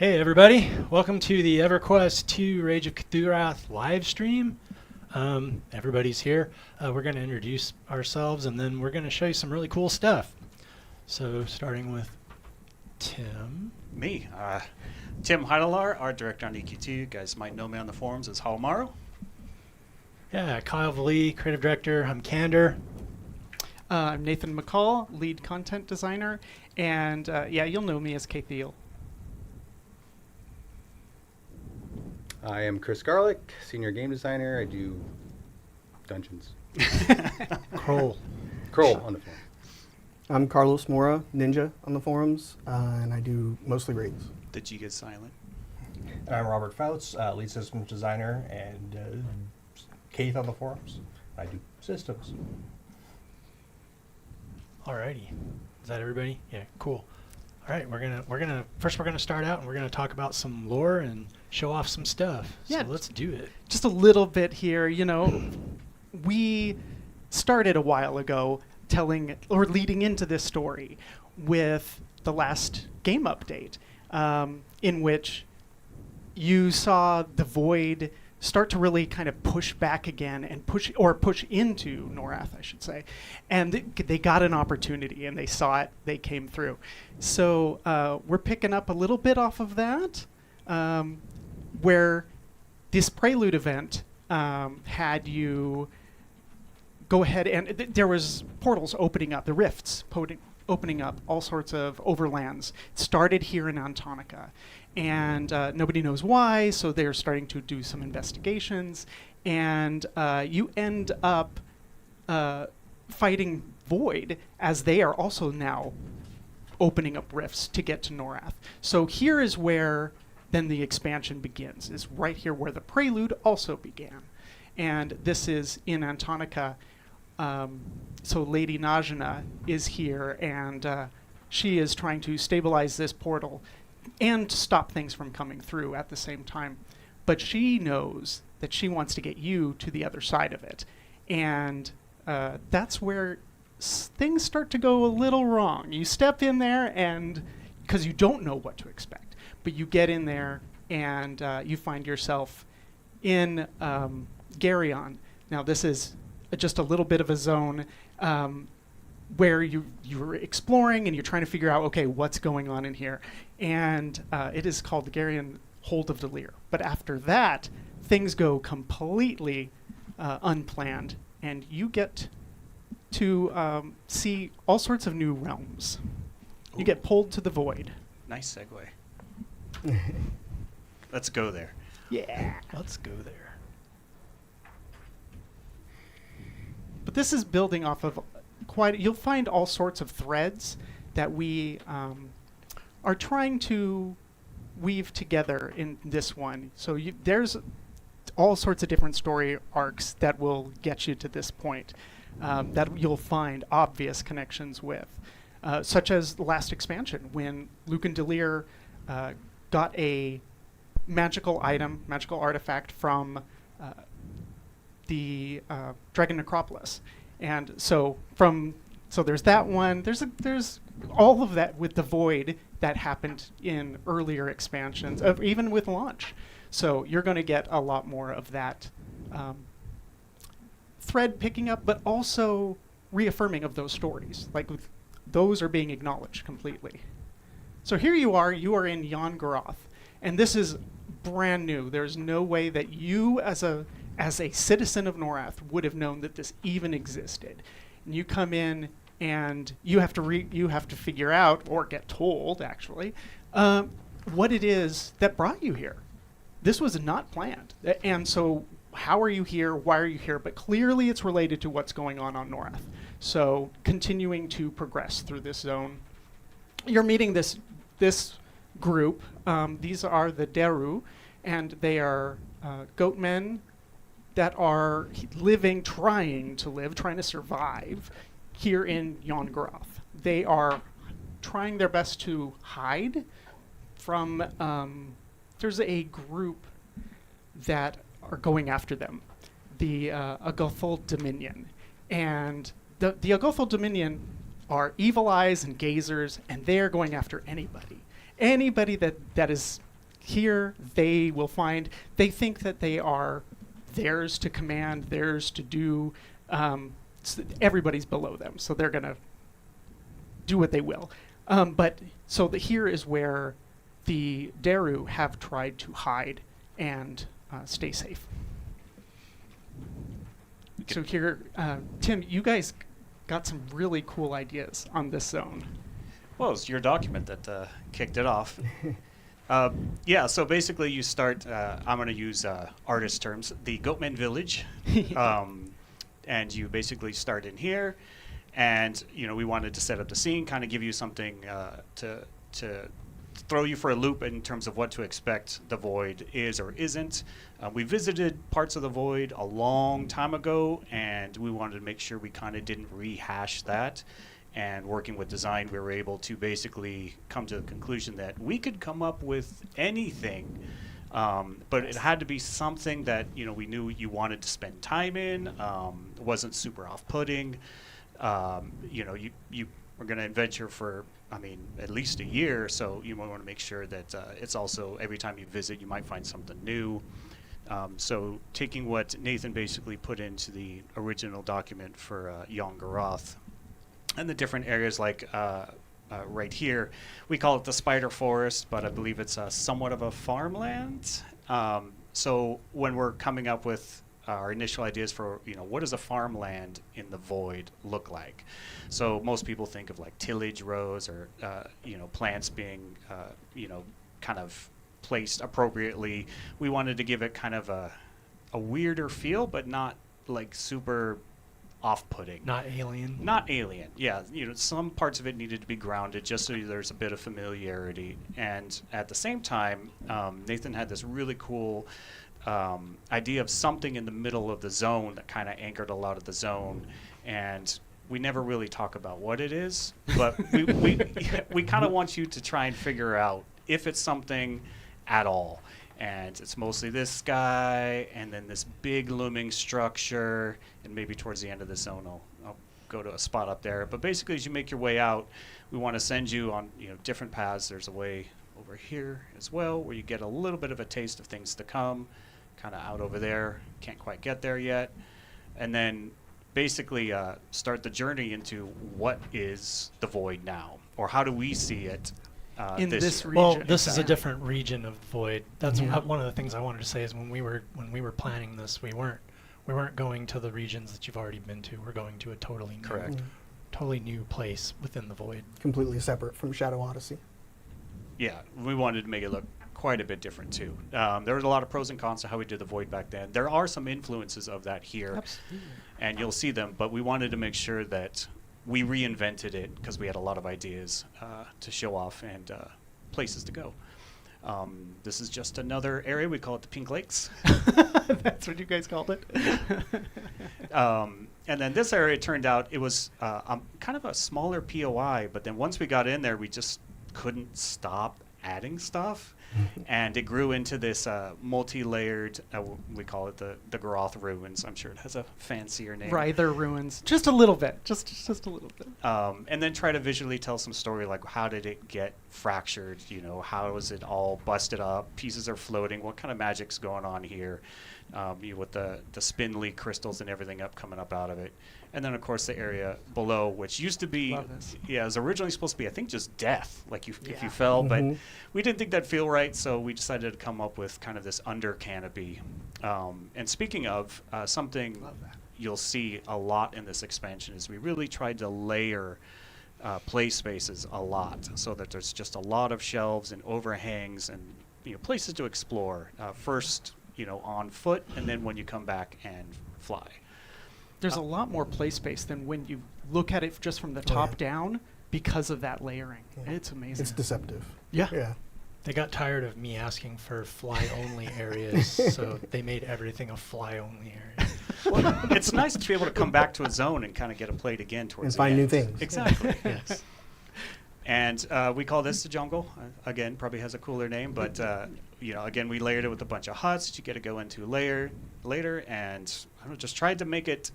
Hey everybody, welcome to the EverQuest 2 Rage of Cthurath live stream. Everybody's here. We're going to introduce ourselves and then we're going to show you some really cool stuff. So starting with Tim. Me, Tim Heidelar, art director on EQ2. You guys might know me on the forums as Halmaro. Yeah, Kyle Valee, creative director. I'm Candor. I'm Nathan McCall, lead content designer, and yeah, you'll know me as Kathiel. I am Chris Garlick, senior game designer. I do dungeons. Kroll. Kroll on the forum. I'm Carlos Mora, ninja on the forums, and I do mostly raids. Did you get silent? I'm Robert Fouts, lead systems designer, and Keith on the forums. I do systems. Alrighty, is that everybody? Yeah, cool. All right, we're gonna start out and we're gonna talk about some lore and show off some stuff. Yeah. So let's do it. Just a little bit here, you know, we started a while ago telling or leading into this story with the last game update, in which you saw the void start to really kind of push back again and push into Norath, I should say. And they got an opportunity and they saw it, they came through. So we're picking up a little bit off of that, where this prelude event had you go ahead and there was portals opening up, the rifts opening up, all sorts of overlands. It started here in Antonica. And nobody knows why, so they're starting to do some investigations. And you end up fighting Void, as they are also now opening up rifts to get to Norath. So here is where then the expansion begins, is right here where the prelude also began. And this is in Antonica. So Lady Najana is here, and she is trying to stabilize this portal and stop things from coming through at the same time. But she knows that she wants to get you to the other side of it. And that's where things start to go a little wrong. You step in there and because you don't know what to expect, but you get in there and you find yourself in Gerion. Now this is just a little bit of a zone where you're exploring and you're trying to figure out, okay, what's going on in here. And it is called the Gerion Hold of Delir. But after that, things go completely unplanned, and you get to see all sorts of new realms. Ooh. You get pulled to the void. Nice segue. Let's go there. Yeah. Let's go there. But this is building off of you'll find all sorts of threads that we are trying to weave together in this one. So there's all sorts of different story arcs that will get you to this point that you'll find obvious connections with, such as the last expansion when Luke and Delir got a magical item, magical artifact from the Dragon Necropolis. And so there's that one. There's all of that with the void that happened in earlier expansions, even with launch. So you're going to get a lot more of that thread picking up, but also reaffirming of those stories. Like those are being acknowledged completely. So here you are in Yongaroth, and this is brand new. There's no way that you as a citizen of Norath would have known that this even existed. And you come in and you have to figure out, or get told actually, what it is that brought you here. This was not planned. And so how are you here? Why are you here? But clearly it's related to what's going on Norath. So continuing to progress through this zone. You're meeting this group. These are the Deru, and they are goatmen that are trying to survive here in Yongaroth. They are trying their best to hide from, there's a group that are going after them, the Aguffel Dominion. And the Aguffel Dominion are evil eyes and gazers, and they're going after anybody that is here they will find, they think that they are theirs to command, theirs to do. Everybody's below them, so they're going to do what they will. But so here is where the Deru have tried to hide and stay safe. So here, Tim, you guys got some really cool ideas on this zone. Well, it's your document that kicked it off. Yeah, so basically you start, I'm going to use artist terms, the Goatman Village. And you basically start in here. And, we wanted to set up the scene, kind of give you something to throw you for a loop in terms of what to expect the Void is or isn't. We visited parts of the Void a long time ago, and we wanted to make sure we kind of didn't rehash that. And working with design, we were able to basically come to the conclusion that we could come up with anything, but it had to be something that we knew you wanted to spend time in. Wasn't super off-putting. You were going to adventure for, at least a year, so you want to make sure that it's also every time you visit, you might find something new. So taking what Nathan basically put into the original document for Yongaroth, and the different areas like right here, we call it the Spider Forest, but I believe it's somewhat of a farmland. So when we're coming up with our initial ideas for, what does a farmland in the Void look like? So most people think of like tillage rows or, plants being, kind of placed appropriately. We wanted to give it kind of a weirder feel, but not like super off-putting. Not alien. Not alien, yeah. Some parts of it needed to be grounded just so there's a bit of familiarity. And at the same time, Nathan had this really cool idea of something in the middle of the zone that kind of anchored a lot of the zone. And we never really talk about what it is, but we kind of want you to try and figure out if it's something at all. And it's mostly this sky, and then this big looming structure, and maybe towards the end of the zone, I'll go to a spot up there. But basically, as you make your way out, we want to send you on different paths. There's a way over here as well, where you get a little bit of a taste of things to come, kind of out over there. Can't quite get there yet. And then basically start the journey into what is the Void now, or how do we see it In this year? region. Well, this is a exactly. different region of Void. That's Yeah. one of the things I wanted to say is when we were planning this, we weren't going to the regions that you've already been to. We're going to a Correct. totally new place within the Void. Completely separate from Shadow Odyssey. Yeah, we wanted to make it look quite a bit different too. There was a lot of pros and cons to how we did the Void back then. There are some influences of that here, Absolutely. and you'll see them, but we wanted to make sure that we reinvented it because we had a lot of ideas to show off and places to go. This is just another area. We call it the Pink Lakes. That's what you guys called it? And then this area, it turned out it was kind of a smaller POI, but then once we got in there, we just couldn't stop adding stuff. And it grew into this multi-layered, we call it the Yongaroth ruins. I'm sure it has a fancier name. Ryther ruins. Just a little bit. Just a little bit. And then try to visually tell some story, like how did it get fractured? How was it all busted up? Pieces are floating. What kind of magic's going on here? With the spindly crystals and everything coming up out of it. And then, of course, the area below, which used to be, Love this. it was originally supposed to be, I think, just death, like if Yeah. you fell. But Mhm. we didn't think that'd feel right, so we decided to come up with kind of this under canopy. And speaking of something Love that. you'll see a lot in this expansion is we really tried to layer play spaces a lot so that there's just a lot of shelves and overhangs and places to explore. First, on foot, and then when you come back and fly. There's a lot more play space than when you look at it just from the top down because of that layering. Yeah. It's amazing. It's deceptive. Yeah. Yeah. They got tired of me asking for fly-only areas, so they made everything a fly-only area. Well, it's nice to be able to come back to a zone and kind of get a plate again towards And the find new end. things. Exactly. Yes. And we call this the jungle. Again, probably has a cooler name, but again, we layered it with a bunch of huts that you get to go into later, and I don't know, just tried to make it,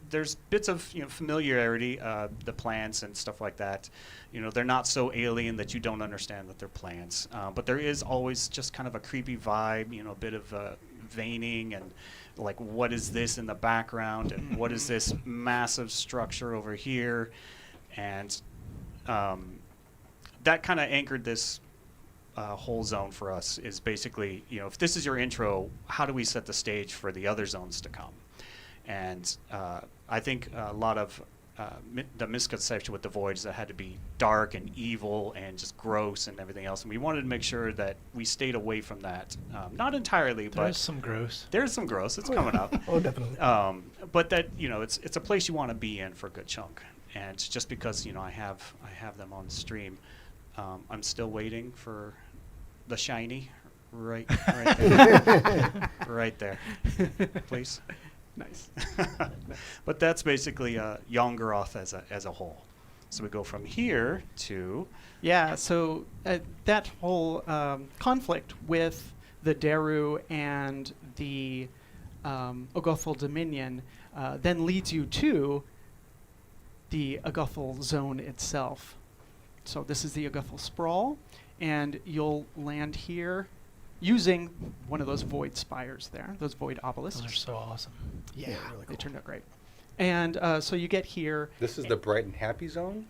there's bits of familiarity, the plants and stuff like that. They're not so alien that you don't understand that they're plants, but there is always just kind of a creepy vibe, a bit of veining and like, what is this in the background, and what is this massive structure over here, and that kind of anchored this whole zone for us. Is basically, if this is your intro, how do we set the stage for the other zones to come? And I think a lot of the misconception with the voids that had to be dark and evil and just gross and everything else, and we wanted to make sure that we stayed away from that. Not entirely, but There's some gross. there's some gross. It's coming up. Oh, definitely. But that it's a place you want to be in for a good chunk. And just because I have them on stream, I'm still waiting for the shiny, right there, right there, please. Nice. But that's basically Yongaroth as a whole. So we go from here to Yeah, so that whole conflict with the Deru and the Aguffel Dominion then leads you to the Aguffel zone itself. So this is the Aguffel sprawl, and you'll land here using one of those void spires there, those void obelisks. Those are so awesome. Yeah, really they cool. turned out great. And so you get here. This is the bright and happy zone?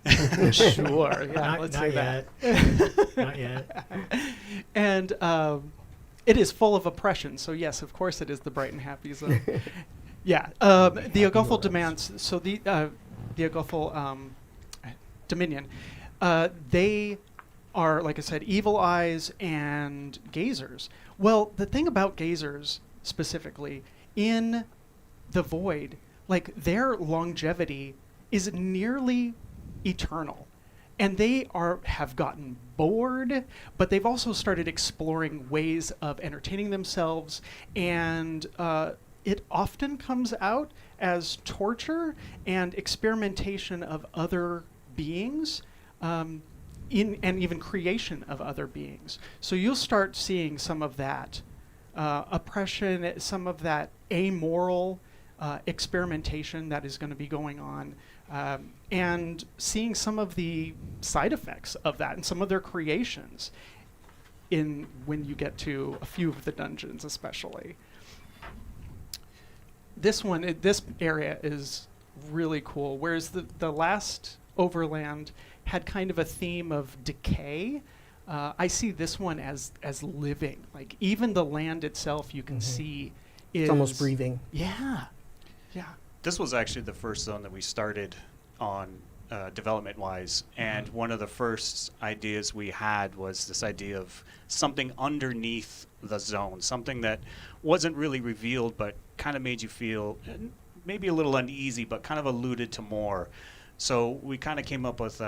Sure, yeah, let's say that. Not yet. And it is full of oppression. So yes, of course, it is the bright and happy zone. Yeah, the Aguffel demands. So the Aguffel Dominion, they are, like I said, evil eyes and gazers. Well, the thing about gazers specifically in the void, like their longevity is nearly eternal. And they have gotten bored, but they've also started exploring ways of entertaining themselves, and it often comes out as torture and experimentation of other beings, and even creation of other beings. So you'll start seeing some of that oppression, some of that amoral experimentation that is going to be going on, and seeing some of the side effects of that and some of their creations when you get to a few of the dungeons especially. This area is really cool, whereas the last Overland had kind of a theme of decay. I see this one as living. Like even the land itself, you can see is It's almost breathing. Yeah, yeah. This was actually the first zone that we started on development-wise, and one of the first ideas we had was this idea of something underneath the zone, something that wasn't really revealed but kind of made you feel maybe a little uneasy, but kind of alluded to more. So we kind of came up with,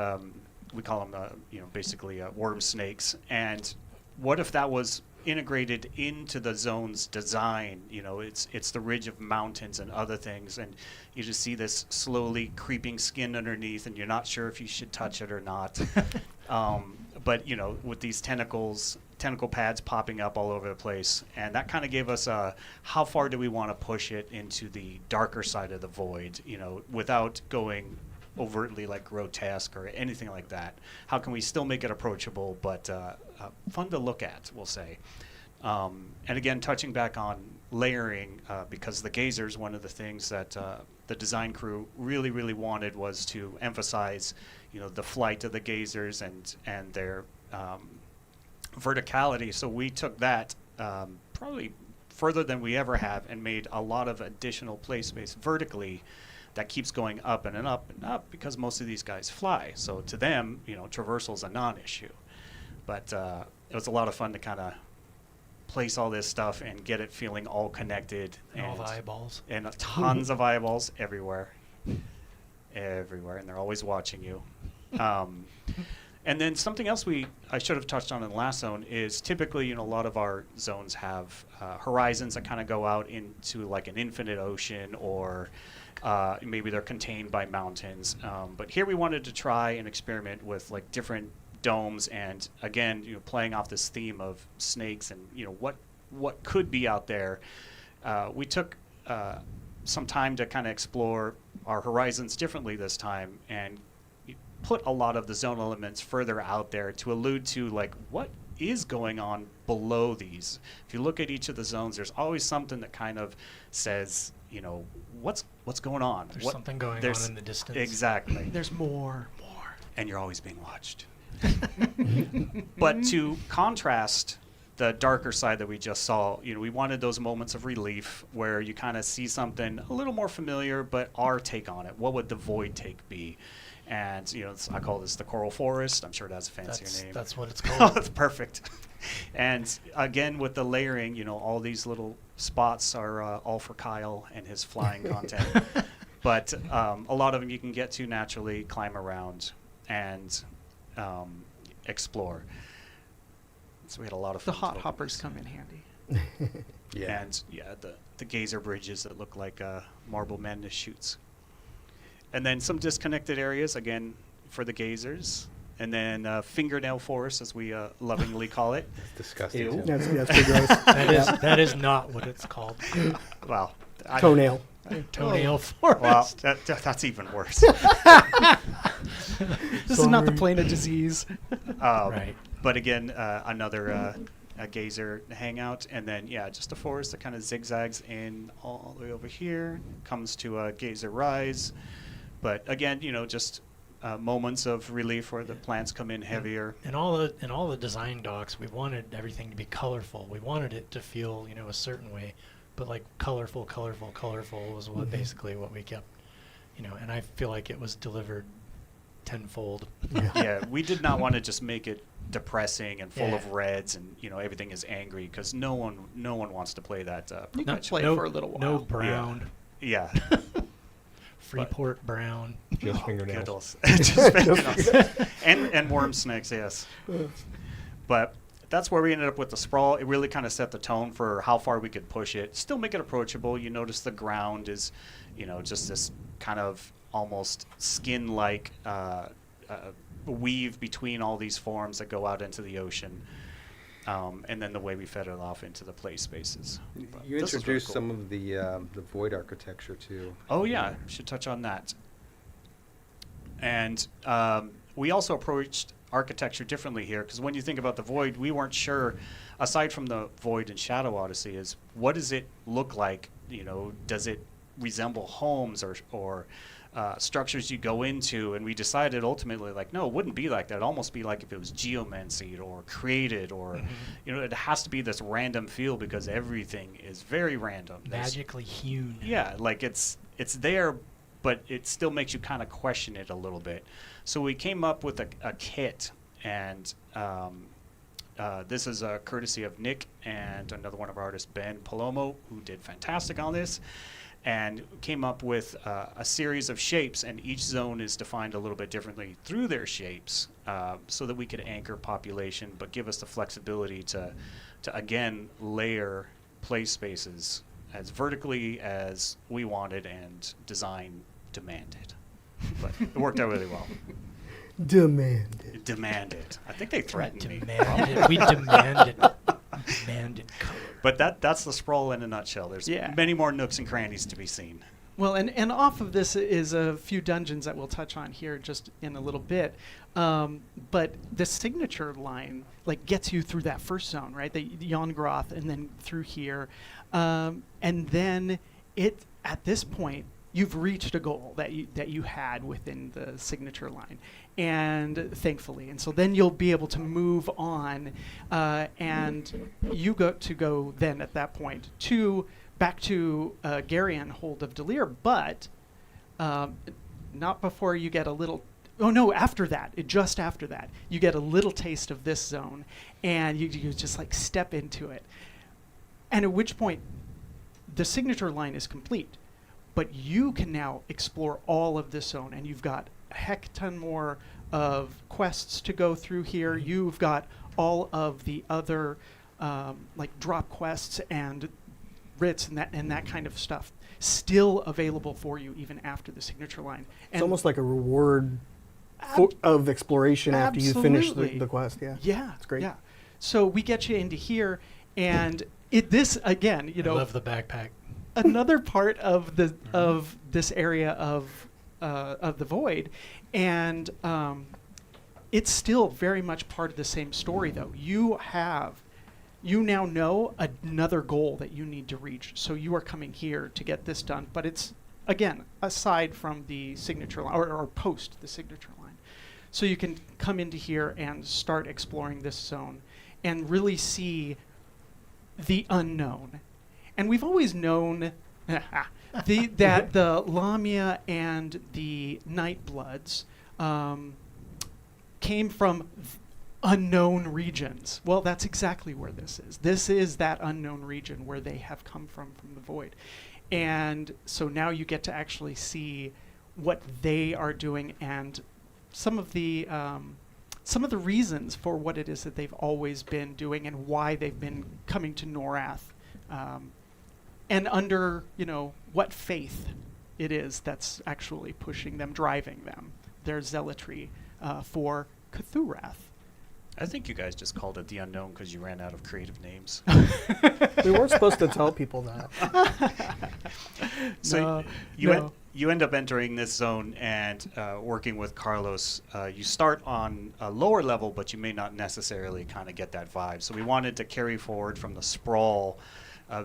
we call them, basically worm snakes. And what if that was integrated into the zone's design? It's the ridge of mountains and other things, and you just see this slowly creeping skin underneath, and you're not sure if you should touch it or not. But with these tentacle pads popping up all over the place, and that kind of gave us how far do we want to push it into the darker side of the void, without going overtly like grotesque or anything like that. How can we still make it approachable but fun to look at, we'll say. And again, touching back on layering, because the gazers, one of the things that the design crew really, really wanted was to emphasize, the flight of the gazers and their verticality. So we took that probably further than we ever have and made a lot of additional play space vertically that keeps going up and up and up, because most of these guys fly. So to them, traversal is a non-issue. But it was a lot of fun to kind of place all this stuff and get it feeling all connected. And all the eyeballs. And tons of eyeballs everywhere. Everywhere. And they're always watching you. And then something else I should have touched on in the last zone is typically, a lot of our zones have horizons that kind of go out into like an infinite ocean, or maybe they're contained by mountains. But here we wanted to try and experiment with like different domes, and again, playing off this theme of snakes and what could be out there. We took some time to kind of explore our horizons differently this time, and put a lot of the zone elements further out there to allude to like what is going on below these. If you look at each of the zones, there's always something that kind of says, what's going on. There's something going on in the distance. Exactly. There's more. And you're always being watched. But to contrast the darker side that we just saw, we wanted those moments of relief where you kind of see something a little more familiar, but our take on it. What would the void take be? And I call this the coral forest. I'm sure it has a fancier name. That's what it's Oh, called. that's perfect. And again, with the layering, all these little spots are all for Kyle and his flying content. But a lot of them you can get to naturally, climb around, and explore. So we had a lot of The fun. hot to look hoppers at come in handy. Yeah. And the gazer bridges that look like marble madness shoots. And then some disconnected areas, again, for the gazers. And then fingernail forest, as we lovingly call it. It's disgusting. Ew. too. That's pretty gross. That is not what it's called. Well, Toenail. Toenail forest. Well, that's even worse. This is not the Sorry. plane of disease. Right. But again, another a gazer hangout, and then just a forest that kind of zigzags in all the way over here, comes to a gazer rise. But again, just moments of relief where the plants come in heavier. In all the design docs, we wanted everything to be colorful. We wanted it to feel, a certain way, but like colorful was what basically what we kept, and I feel like it was delivered tenfold. Yeah, we did not want to just make it depressing and full Yeah. of reds and everything is angry, because no one wants to play that. You can Not- play no, for a little while. No brown. Yeah. Freeport brown. Just fingernails. Fiddles. Just fingernails. and worm snakes, yes. But that's where we ended up with the sprawl. It really kind of set the tone for how far we could push it. Still make it approachable. You notice the ground is, just this kind of almost skin-like weave between all these forms that go out into the ocean. And then the way we fed it off into the play spaces. But You this is really introduced cool. some of the void architecture too. Oh yeah, should touch on that. And we also approached architecture differently here, because when you think about the void, we weren't sure, aside from the void in Shadow Odyssey, is what does it look like? Does it resemble homes or structures you go into? And we decided ultimately, like, no, it wouldn't be like that. It'd almost be like if it was geomancied or created, or it has to be this random feel, because everything is very random. Magically hewn. Yeah, like it's there, but it still makes you kind of question it a little bit. So we came up with a kit, and this is a courtesy of Nick and another one of our artists, Ben Palomo, who did fantastic on this, and came up with a series of shapes, and each zone is defined a little bit differently through their shapes, so that we could anchor population, but give us the flexibility to again layer play spaces as vertically as we wanted and design demanded. But it worked out really well. Demanded. It demanded. I think they threatened me. Demanded. We demanded color. But that's the sprawl in a nutshell. There's Yeah. many more nooks and crannies to be seen. Well, and off of this is a few dungeons that we'll touch on here just in a little bit. But the signature line gets you through that first zone, right? The Yongaroth, and then through here. And then at this point, you've reached a goal that you had within the signature line, and thankfully, and so then you'll be able to move on, and you go then at that point back to Gerion, Hold of Delir, but not before you get a little. Oh no! After that, just after that, you get a little taste of this zone, and you just step into it, and at which point, the signature line is complete. But you can now explore all of this zone, and you've got a heck ton more of quests to go through here. You've got all of the other drop quests and writs and that kind of stuff still available for you even after the signature line. It's almost like a reward of exploration after you finish Absolutely. the quest. Yeah. Yeah, It's great. Yeah. So we get you into here, and this again, I love the backpack. another part of the of this area of the void, and it's still very much part of the same story. Though you now know another goal that you need to reach, so you are coming here to get this done. But it's again aside from the signature line or post the signature line, so you can come into here and start exploring this zone and really see the unknown. And we've always known that the Lamia and the Nightbloods came from unknown regions. Well, that's exactly where this is. This is that unknown region where they have come from the void. And so now you get to actually see what they are doing and some of the reasons for what it is that they've always been doing and why they've been coming to Norath, and under what faith it is that's actually pushing them, driving them, their zealotry for Cthurath. I think you guys just called it the unknown because you ran out of creative names. We weren't supposed to tell people that. So No. you end up entering this zone and working with Carlos. You start on a lower level, but you may not necessarily kind of get that vibe. So we wanted to carry forward from the sprawl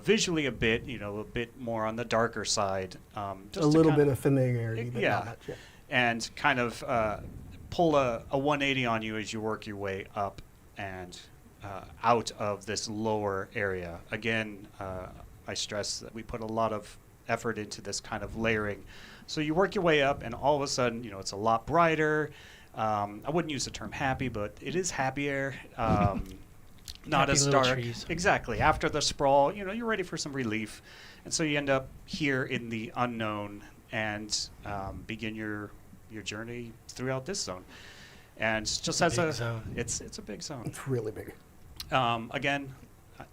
visually a bit, a bit more on the darker side. Just A to little kinda- bit of familiarity, but yeah. not much. Yeah. and kind of pull a 180 on you as you work your way up and out of this lower area. Again, I stress that we put a lot of effort into this kind of layering. So you work your way up, and all of a sudden, it's a lot brighter. I wouldn't use the term happy, but it is happier. Not Happy as little dark. trees. Exactly. After the sprawl, you're ready for some relief. And so you end up here in the unknown and begin your journey throughout this zone. And just a as big zone. it's a big zone. It's really big. Again,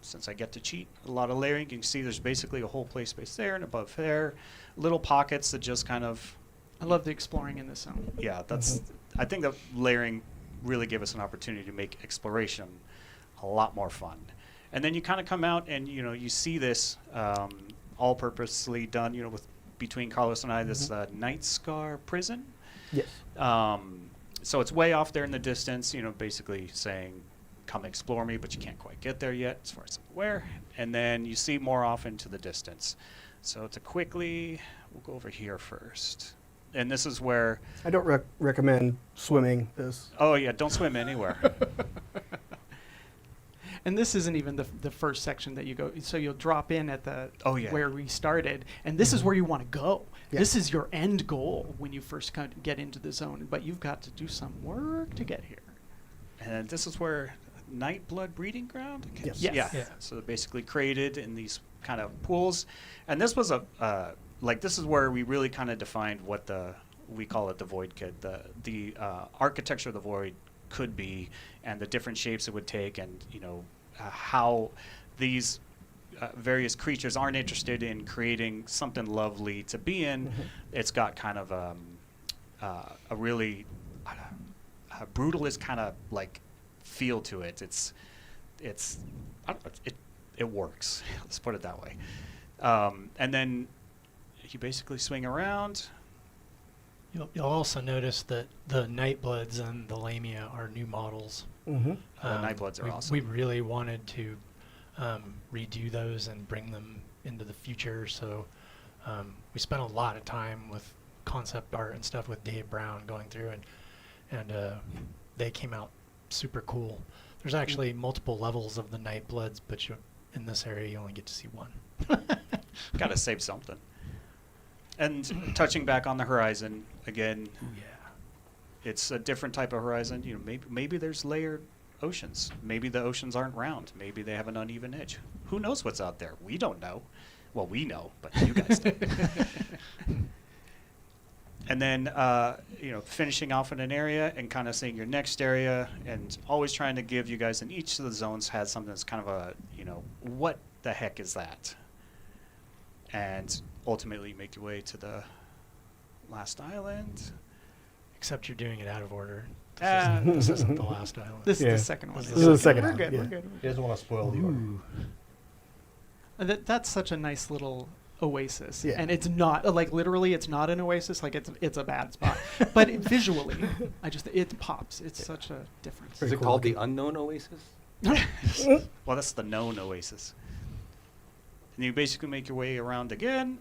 since I get to cheat a lot of layering, you can see there's basically a whole play space there and above there, little pockets that just kind of, I love the exploring in this zone. yeah, that's, I think that layering really gave us an opportunity to make exploration a lot more fun. And then you kind of come out and, you see this all purposely done, with between Carlos and I, this Night Scar prison. Yes. So it's way off there in the distance, basically saying, come explore me, but you can't quite get there yet, as far as I'm aware. And then you see more off into the distance. So to quickly, we'll go over here first. And this is where, I don't recommend swimming this. oh yeah, don't swim anywhere. And this isn't even the first section that you go. So you'll drop in at the Oh, yeah. where we started, and this is where you want to go. Yeah. This is your end goal when you first get into the zone. But you've got to do some work to get here. And this is where Nightblood breeding ground? Yes. Yes. Yeah. Yeah. So they're basically created in these kind of pools. And this was this is where we really kind of defined what we call it the Void Kit, the architecture of the Void could be, and the different shapes it would take, and how these various creatures aren't interested in creating something lovely to be in. It's got kind of a really brutalist kind of like feel to it. It's I don't know, it works. Let's put it that way. And then you basically swing around. You'll also notice that the Nightbloods and the Lamia are new models. Mm-hmm. The Nightbloods are awesome. We really wanted to redo those and bring them into the future. So we spent a lot of time with concept art and stuff with Dave Brown going through, and they came out super cool. There's actually multiple levels of the Nightbloods, but in this area you only get to see one. Got to save something. And touching back on the horizon again, Ooh, yeah. it's a different type of horizon. Maybe there's layered oceans. Maybe the oceans aren't round. Maybe they have an uneven edge. Who knows what's out there? We don't know. Well, we know, but you guys don't. And then, finishing off in an area and kind of seeing your next area, and always trying to give you guys in each of the zones has something that's kind of a, what the heck is that? And ultimately you make your way to the last island. Except you're doing it out of order. Ah. This isn't the last island. This is Yeah. the second one. This is the second We're one, good. yeah. We're good. He doesn't want to spoil the order. Ooh. That's such a nice little oasis, Yeah. and it's not like literally it's not an oasis, like it's a bad spot, but visually it pops. It's such a difference. Is Very it cool called looking. the Unknown Oasis? Well, that's the known oasis. And you basically make your way around again,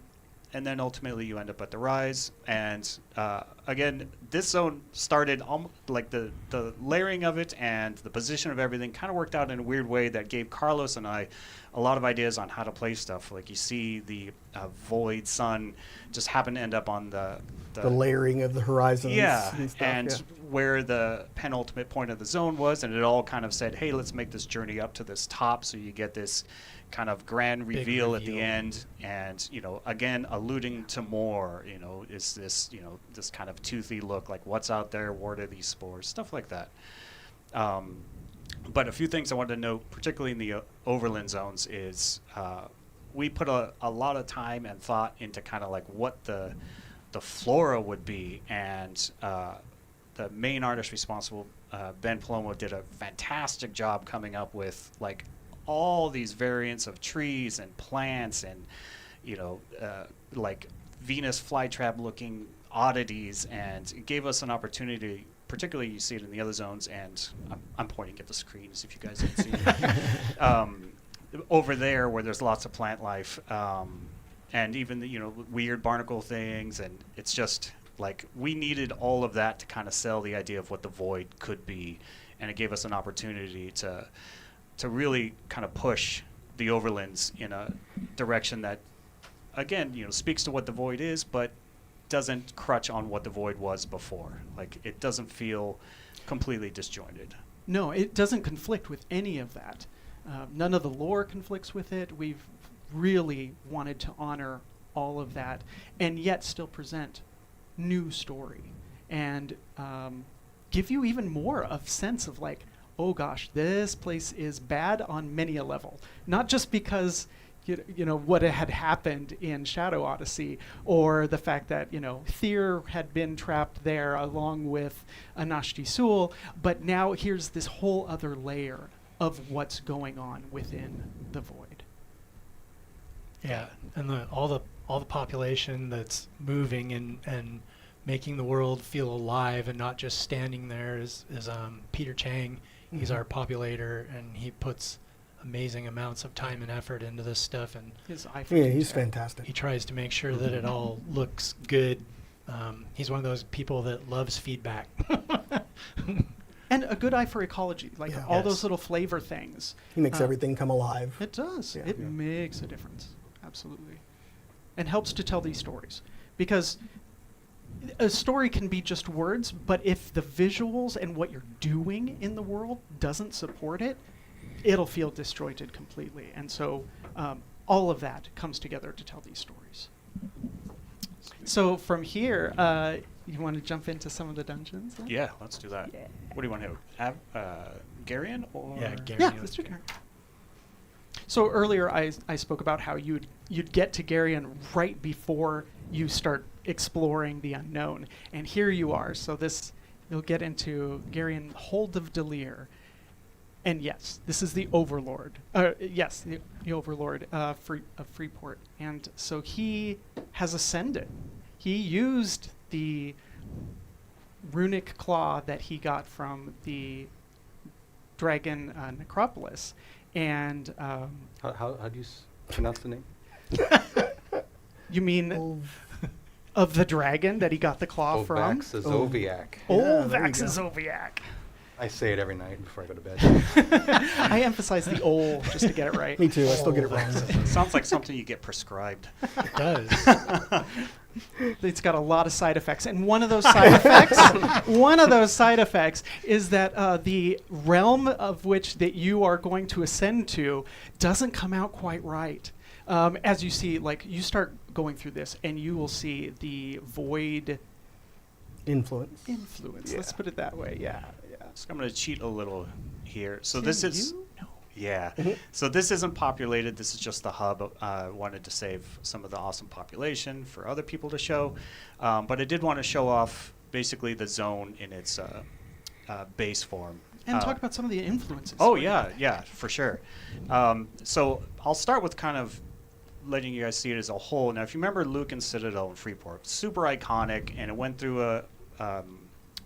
and then ultimately you end up at the rise. And again, this zone started like the layering of it and the position of everything kind of worked out in a weird way that gave Carlos and I a lot of ideas on how to play stuff. Like you see the void sun just happen to end up on the layering of the horizons. yeah, and, stuff, and yeah. where the penultimate point of the zone was, and it all kind of said, hey, let's make this journey up to this top, so you get this kind of grand Big reveal at the reveal. end, and, you know, again, alluding to more, you know, is this, you know, this kind of toothy look, like what's out there, what are these spores, stuff like that. But a few things I wanted to note, particularly in the overland zones, is we put a lot of time and thought into kind of like what the flora would be, and the main artist responsible, Ben Palomo, did a fantastic job coming up with like all these variants of trees and plants and, you know, like Venus flytrap looking oddities, and it gave us an opportunity. Particularly, you see it in the other zones, and I'm pointing at the screens if you guys can see it. Over there, where there's lots of plant life, and even the, you know, weird barnacle things, and it's just like we needed all of that to kind of sell the idea of what the void could be, and it gave us an opportunity to really kind of push the overlands in a direction that, again, you know, speaks to what the void is, but doesn't crutch on what the void was before. Like, it doesn't feel completely disjointed. No, it doesn't conflict with any of that. None of the lore conflicts with it. We've really wanted to honor all of that and yet still present new story and give you even more of sense of like, oh gosh, this place is bad on many a level. Not just because you know what had happened in Shadow Odyssey, or the fact that, you know, Tyr had been trapped there along with Anashti Sul, but now here's this whole other layer of what's going on within the void. Yeah, and all the population that's moving and making the world feel alive and not just standing there is Peter Chang. He's our populator, and he puts amazing amounts of time and effort into this stuff, and His eye for Yeah, he's detail. fantastic. he tries to make sure that it all looks good. He's one of those people that loves feedback. And a good eye for ecology, like Yeah. all Yes. those little flavor things. He makes Uh, everything come alive. It does. Yeah. It Yeah. makes a difference. Absolutely. And helps to tell these stories. Because a story can be just words, but if the visuals and what you're doing in the world doesn't support it, it'll feel disjointed completely. And so all of that comes together to tell these stories. So from here, you want to jump into some of the dungeons? then? Yeah, let's do that. Yeah. What do you want to have? Gerion or? Yeah, Yeah, Gerion. let's do Gerion. So earlier I spoke about how you'd get to Gerion right before you start exploring the unknown, and here you are. So you'll get into Gerion, Hold of Delir, and yes, this is the Overlord. Yes, the Overlord of Freeport, and so he has ascended. He used the runic claw that he got from the dragon necropolis. And How do you pronounce the name? you mean of the dragon that he got the claw from? Ovaxazoviak. Yeah, there you go. Ovaxazoviak. I say it every night before I go to bed. I emphasize the "ol" just to get it right. Me too. I still get it wrong. Sounds like something you get prescribed. It does. It's got a lot of side effects, and one of those side effects is that the realm of which that you are going to ascend to doesn't come out quite right. As you see, like you start going through this, and you will see the void Influence. influence. Yeah. Let's put it that way. Yeah. So I'm going to cheat a little here. So Can this is. you? No. Yeah. So this isn't populated. This is just the hub. I wanted to save some of the awesome population for other people to show. But I did want to show off basically the zone in its base form. And talk about some of the influences. Oh yeah, for sure. So I'll start with kind of letting you guys see it as a whole. Now, if you remember Lucan's Citadel in Freeport, super iconic, and it went through a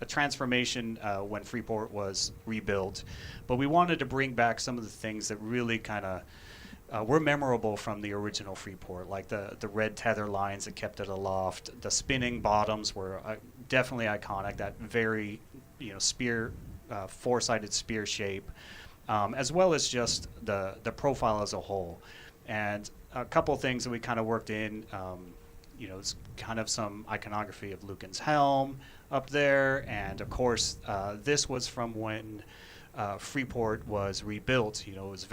transformation when Freeport was rebuilt. But we wanted to bring back some of the things that really kind of were memorable from the original Freeport, like the red tether lines that kept it aloft. The spinning bottoms were definitely iconic. That very, spear, four-sided spear shape, as well as just the profile as a whole. And a couple of things that we kind of worked in, it's kind of some iconography of Lucan's helm up there, and of course, this was from when Freeport was rebuilt. It was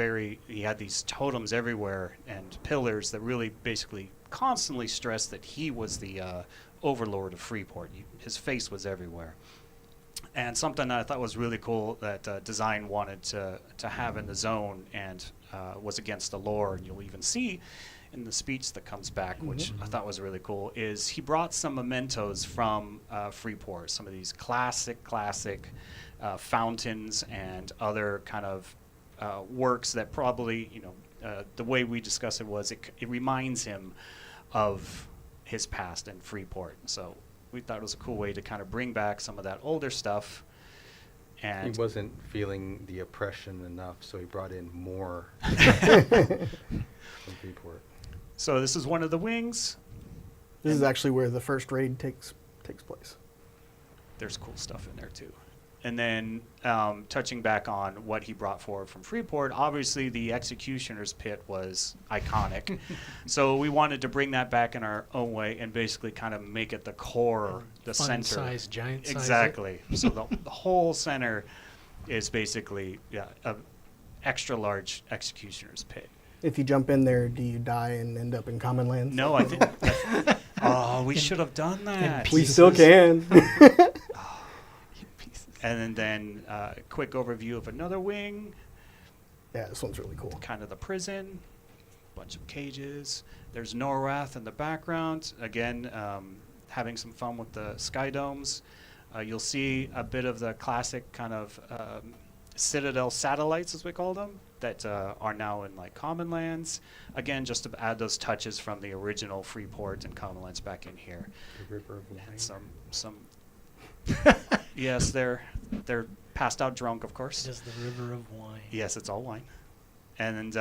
he had these totems everywhere and pillars that really basically constantly stressed that he was the overlord of Freeport. His face was everywhere. And something that I thought was really cool that design wanted to have in the zone and was against the lore, and you'll even see in the speech that comes back, which I thought was really cool, is he brought some mementos from Freeport, some of these classic fountains and other kind of works that probably, the way we discussed it was it reminds him of his past in Freeport. So we thought it was a cool way to kind of bring back some of that older stuff. And He wasn't feeling the oppression enough, so he brought in more from Freeport. so this is one of the wings. This is actually where the first raid takes place. There's cool stuff in there too. And then touching back on what he brought forward from Freeport, obviously the Executioner's Pit was iconic. So we wanted to bring that back in our own way and basically kind of make it the core, the Fun center. size, giant size. Exactly. So the whole center is basically a extra large Executioner's Pit. If you jump in there, do you die and end up in common lands? No, I think... oh, we should have done that. We still can. And then quick overview of another wing, Yeah, this one's really cool. kind of the prison, bunch of cages. There's Norrath in the background. Again, having some fun with the sky domes. You'll see a bit of the classic kind of Citadel satellites, as we call them, that are now in like common lands. Again, just to add those touches from the original Freeport and common lands back in here. The River of Wine. And some yes, they're passed out drunk, of course. It is the river of wine. Yes, it's all wine. And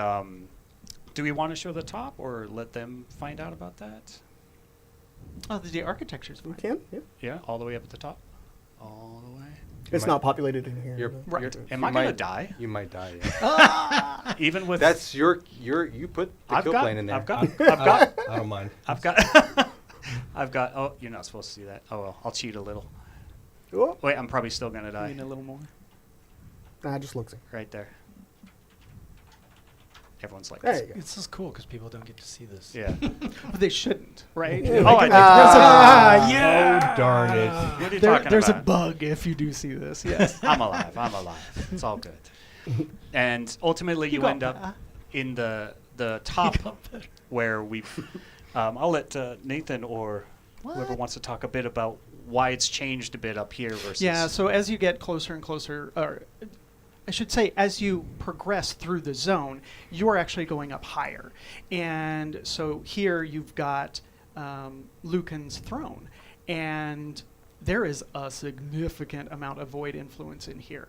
do we want to show the top or let them find out about that? Oh, the architecture's We fine. can, yeah. Yeah, all the way up at the top. All the way. It's might- not populated in here. You're- but- Right. Am You I gonna might- die? You might die, yeah. Even with That's you put the I've kill got, plane in there. I've got, I don't mind. I've got. Oh, you're not supposed to see that. Oh well, I'll cheat a little. Oh, Wait, I'm probably still gonna I die. mean, a little more. nah, just looks. Right there. Everyone's like, There this. you go. This is cool because people don't get to see this. Yeah. But they shouldn't, right? Yeah, Oh, I did. Oh, darn it. What are you talking There's a about? bug if you do see this. Yes. I'm alive. It's all good. And ultimately, you end up in the top where we've. I'll let Nathan or whoever wants to talk a bit about why it's changed a bit up here versus. Yeah, so as you get closer and closer, or I should say, as you progress through the zone, you're actually going up higher. And so here you've got Lucan's throne. And there is a significant amount of void influence in here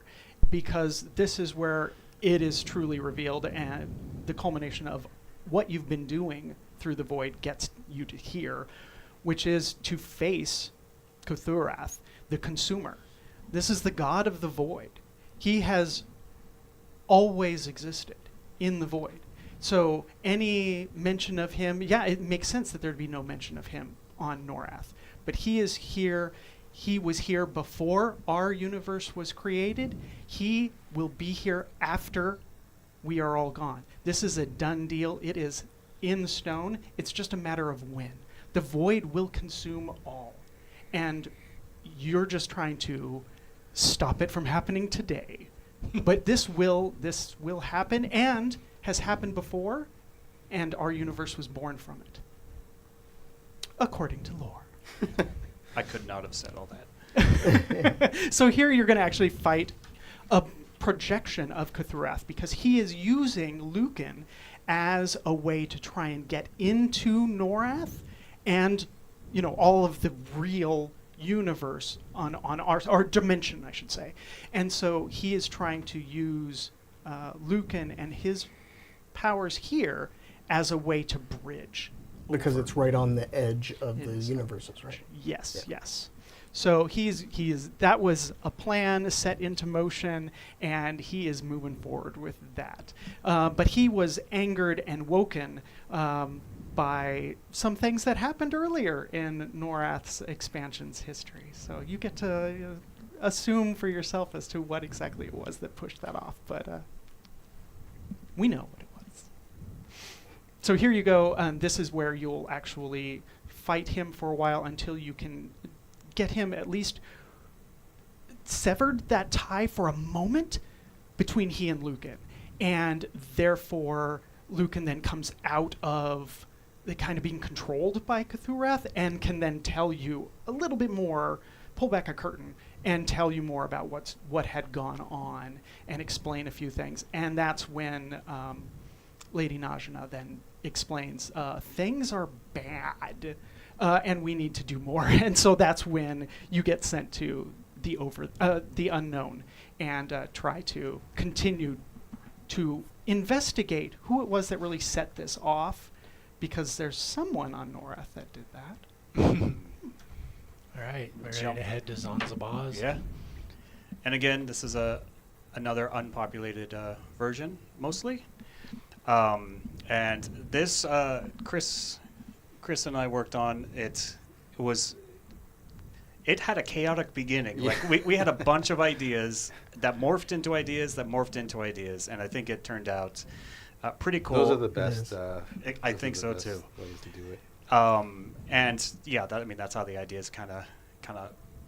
because this is where it is truly revealed, and the culmination of what you've been doing through the void gets you to here, which is to face Cthurath, the consumer. This is the god of the void. He has always existed in the void. So any mention of him, yeah, it makes sense that there'd be no mention of him on Norrath. But he is here. He was here before our universe was created. He will be here after we are all gone. This is a done deal. It is in stone. It's just a matter of when. The void will consume all. And you're just trying to stop it from happening today. But this will happen and has happened before, and our universe was born from it. According to lore. I could not have said all that. So here you're going to actually fight a projection of Cthurath because he is using Lucan as a way to try and get into Norath and, all of the real universe on our dimension, I should say. And so he is trying to use Lucan and his powers here as a way to bridge. Because it's right on the edge of It the is. universes, right? Yes, Yeah. yes. So he is. That was a plan set into motion, and he is moving forward with that. But he was angered and woken by some things that happened earlier in Norath's expansion's history. So you get to assume for yourself as to what exactly it was that pushed that off. But we know what it was. So here you go. This is where you'll actually fight him for a while until you can get him at least severed that tie for a moment between he and Lucan. And therefore, Lucan then comes out of the kind of being controlled by Cthurath and can then tell you a little bit more, pull back a curtain, and tell you more about what had gone on and explain a few things. And that's when Lady Najana then explains, things are bad. And we need to do more. And so that's when you get sent to the unknown and try to continue to investigate who it was that really set this off, because there's someone on Norath that did that. All right, we're ready Jump. to head to Zanzibos. Yeah. And again, this is another unpopulated version, mostly. And this, Chris and I worked on it. It had a chaotic beginning. Yeah. Like we had a bunch of ideas that morphed into ideas and I think it turned out pretty cool. Those are the best. Yes. I those think are so the best too. Ways to do it. And yeah, that's how the ideas kind of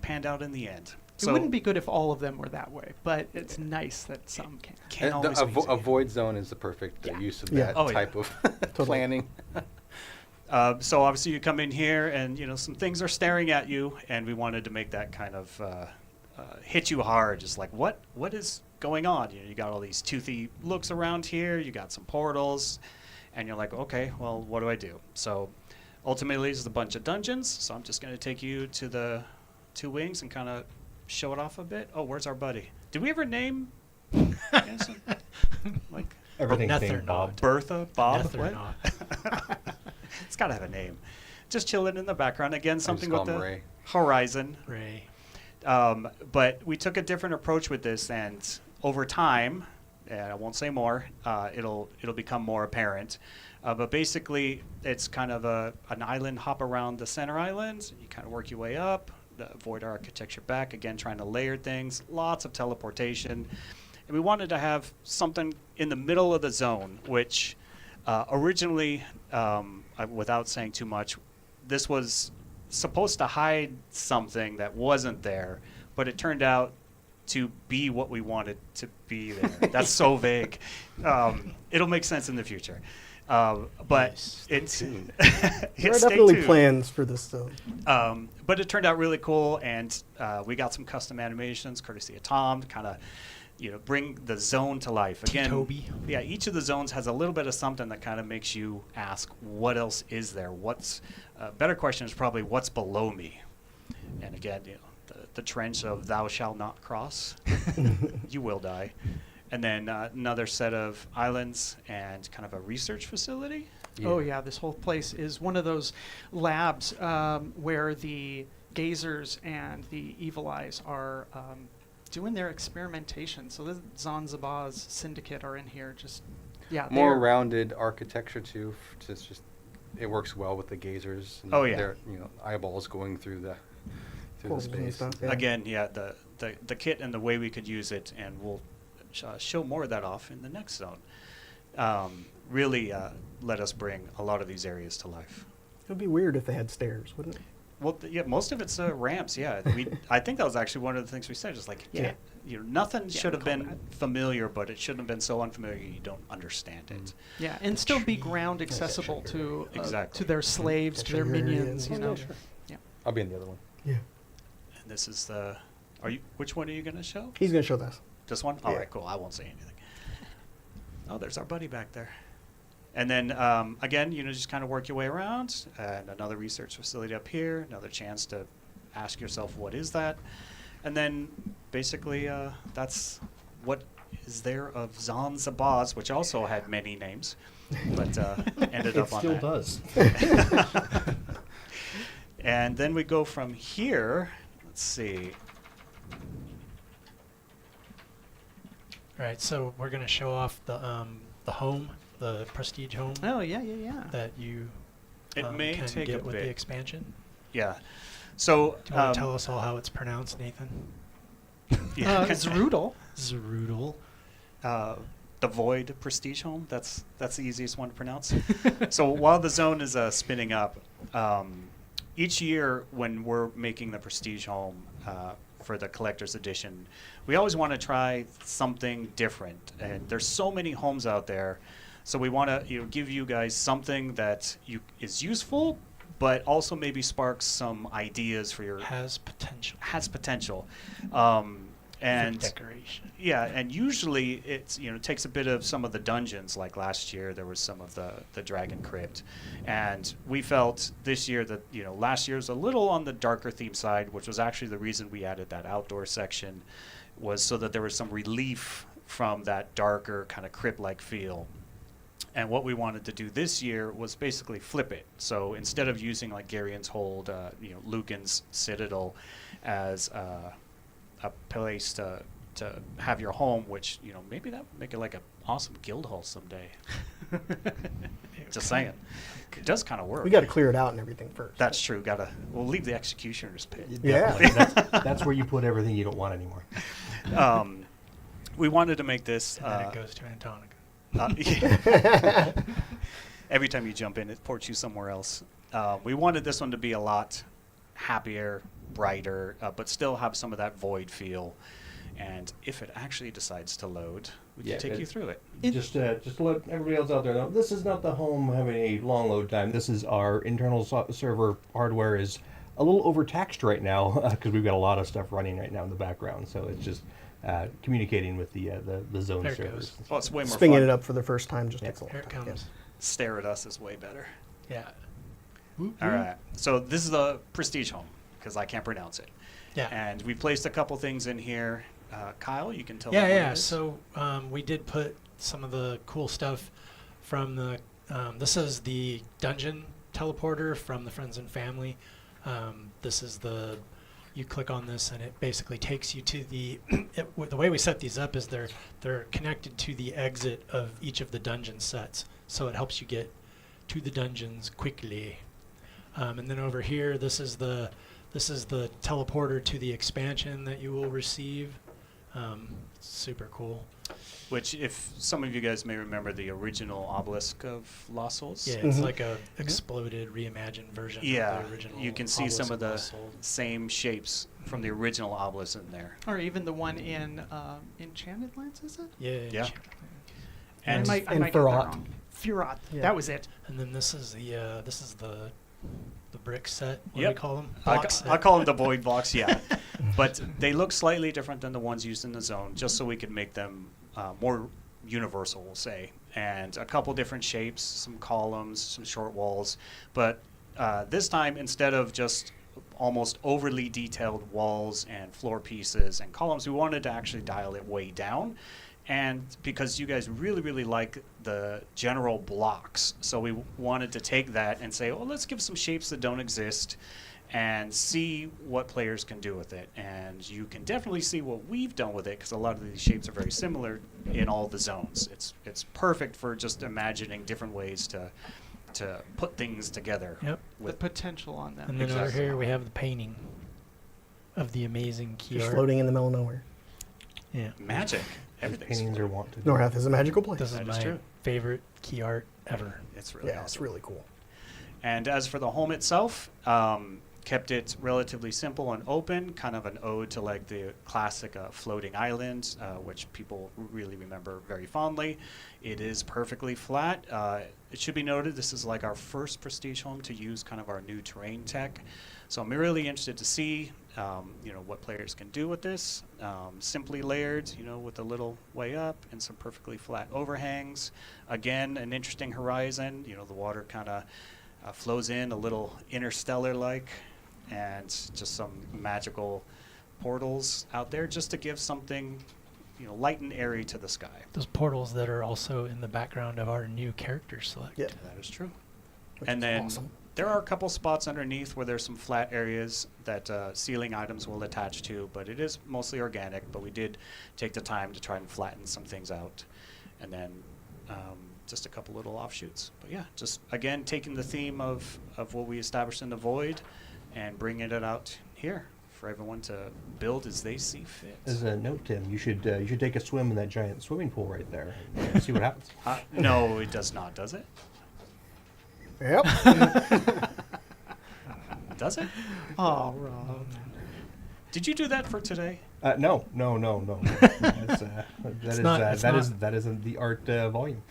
panned out in the end. It wouldn't be good if all of them were that way, but it's nice that some can. Can't And always be a void zone is the perfect Yeah. use of Yeah. that Oh, yeah. type of planning. So obviously you come in here and some things are staring at you, and we wanted to make that kind of hit you hard, just like what is going on? You got all these toothy looks around here, you got some portals, and you're like, okay, well, what do I do? So ultimately there's a bunch of dungeons, so I'm just going to take you to the two wings and kind of show it off a bit. Oh, where's our buddy? Did we ever name like Everything's Nothing named Bob. Bertha, Bob? Death or What? not. It's got to have a name. Just chilling in the background. Again, something call with him the Ray. horizon. Ray. But we took a different approach with this, and over time, and I won't say more, it'll become more apparent. But basically, it's kind of an island hop around the center island. You kind of work your way up, avoid architecture back, again, trying to layer things, lots of teleportation. And we wanted to have something in the middle of the zone, which originally, without saying too much, this was supposed to hide something that wasn't there, but it turned out to be what we wanted to be there. That's so vague. It'll make sense in the future. But Nice. it's tuned. There are stay definitely tuned. plans for this though. But it turned out really cool, and we got some custom animations courtesy of Tom to kind of bring the zone to life. Again, Toby. yeah, each of the zones has a little bit of something that kind of makes you ask, what else is there? What's better question is probably what's below me? And again, the trench of thou shalt not cross, you will die. And then another set of islands and kind of a research facility. Oh yeah, this whole place is one of those labs where the gazers and the evil eyes are doing their experimentation. So the Zanzibos syndicate are in here. More they're- rounded architecture too. It works well with the gazers. And Oh, yeah. Their eyeballs going through the Portals and space. stuff, yeah. Again, yeah, the kit and the way we could use it, and we'll show more of that off in the next zone. Really let us bring a lot of these areas to life. It would be weird if they had stairs, wouldn't it? Well, yeah, most of it's ramps. Yeah, I think that was actually one of the things we said. Just like, Yeah. nothing Yeah, should have we call been familiar, but it shouldn't have been so unfamiliar you don't understand it. Yeah, and still be ground accessible to Exactly. to their slaves, to their Catch your area minions. and- You know. I'll be in the other one. Yeah. And this is the. Which one are you going to show? He's going to show this. This one? All Yeah. right, cool. I won't say anything. Oh, there's our buddy back there. And then, again, just kind of work your way around. And another research facility up here. Another chance to ask yourself, what is that? And then, basically, that's what is there of Zanzibos, which also had many names, but ended up on still that. does. And then we go from here. Let's see. All right, so we're going to show off the home, the prestige home Oh, yeah. that you It may can take get a with the bit. expansion. Yeah. So, Do you want to tell us all how it's pronounced, Nathan? yeah. Zrudel. Zrudel. The Void Prestige Home. That's the easiest one to pronounce. So while the zone is spinning up, each year when we're making the Prestige Home for the Collector's Edition, we always want to try something different. And there's so many homes out there, so we want to give you guys something that is useful, but also maybe sparks some ideas for your Has potential. potential. For And decoration. yeah, and usually it's takes a bit of some of the dungeons. Like last year, there was some of the Dragon Crypt, and we felt this year that last year was a little on the darker theme side, which was actually the reason we added that outdoor section, was so that there was some relief from that darker kind of crypt-like feel. And what we wanted to do this year was basically flip it. So instead of using like Gerion's Hold, Lucan's Citadel as a place to have your home, which maybe that would make it like an awesome guild hall someday. Just saying, it does kind of work. We got to clear it out and everything first. That's true. We'll leave the executioner's pit. Yeah. That's where you put everything you don't want anymore. We wanted to make this. And then it goes to Antonica. Yeah. Every time you jump in, it ports you somewhere else. We wanted this one to be a lot happier, brighter, but still have some of that void feel. And if it actually decides to load, we Yeah, can take you through it. Just to let everybody else out there know, this is not the home having a long load time. This is our internal server hardware is a little overtaxed right now because we've got a lot of stuff running right now in the background. So it's just communicating with the zone There it servers. goes. Well, it's way more Spinning fun. it up for the first time just Yeah. takes a long Here it time. comes. Stare at us is way better. Yeah. All right. So this is the Prestige Home because I can't pronounce it. Yeah. And we placed a couple things in here. Kyle, you can tell Yeah, them what yeah. it is. So we did put some of the cool stuff from the. This is the dungeon teleporter from the Friends and Family. This is the. You click on this and it basically takes you to the. The way we set these up is they're connected to the exit of each of the dungeon sets, so it helps you get to the dungeons quickly. And then over here, this is the teleporter to the expansion that you will receive. Super cool. Which, if some of you guys may remember the original obelisk of Lost Souls. Yeah, it's Mhm. like a exploded, reimagined version Yeah, of the original. you can see some obelisk of the Lost Souls. same shapes from the original obelisk in there. Or even the one in Enchanted Lands, is it? Yeah. Yeah. I And might and get that Furot. wrong. Furot. Yeah. That was it. And then this is the brick set. What do Yep. we call them? I call them the void blocks, yeah. But they look slightly different than the ones used in the zone, just so we could make them more universal, we'll say. And a couple different shapes, some columns, some short walls. But this time, instead of just almost overly detailed walls and floor pieces and columns, we wanted to actually dial it way down. And because you guys really, really like the general blocks, so we wanted to take that and say, well, let's give some shapes that don't exist and see what players can do with it. And you can definitely see what we've done with it, because a lot of these shapes are very similar in all the zones. It's perfect for just imagining different ways to put things together. Yep. The With potential on them. And then over Exactly. here we have the painting of the amazing key Just art. floating in the middle of nowhere. Yeah. magic, everything's Paintings are wont to. Norhath is a magical place. This is That is my true. favorite key art ever. it's really Yeah, awesome. it's really cool. And as for the home itself, kept it relatively simple and open, kind of an ode to like the classic floating island, which people really remember very fondly. It is perfectly flat. It should be noted this is like our first prestige home to use kind of our new terrain tech. So I'm really interested to see what players can do with this. Simply layered, with a little way up and some perfectly flat overhangs. Again, an interesting horizon. The water kind of flows in a little interstellar-like, and just some magical portals out there just to give something, light and airy to the sky. Those portals that are also in the background of our new character select. Yeah. That is true. Which And is then awesome. there are a couple spots underneath where there's some flat areas that ceiling items will attach to, but it is mostly organic. But we did take the time to try and flatten some things out. And then just a couple little offshoots. But yeah, just again taking the theme of what we established in the void and bringing it out here for everyone to build as they see fit. As a note, Tim, you should take a swim in that giant swimming pool right there and see what happens. No, it does not, does it? Yep. Does it? Oh, Rob. Did you do that for today? No. That's, It's that is in the art volume.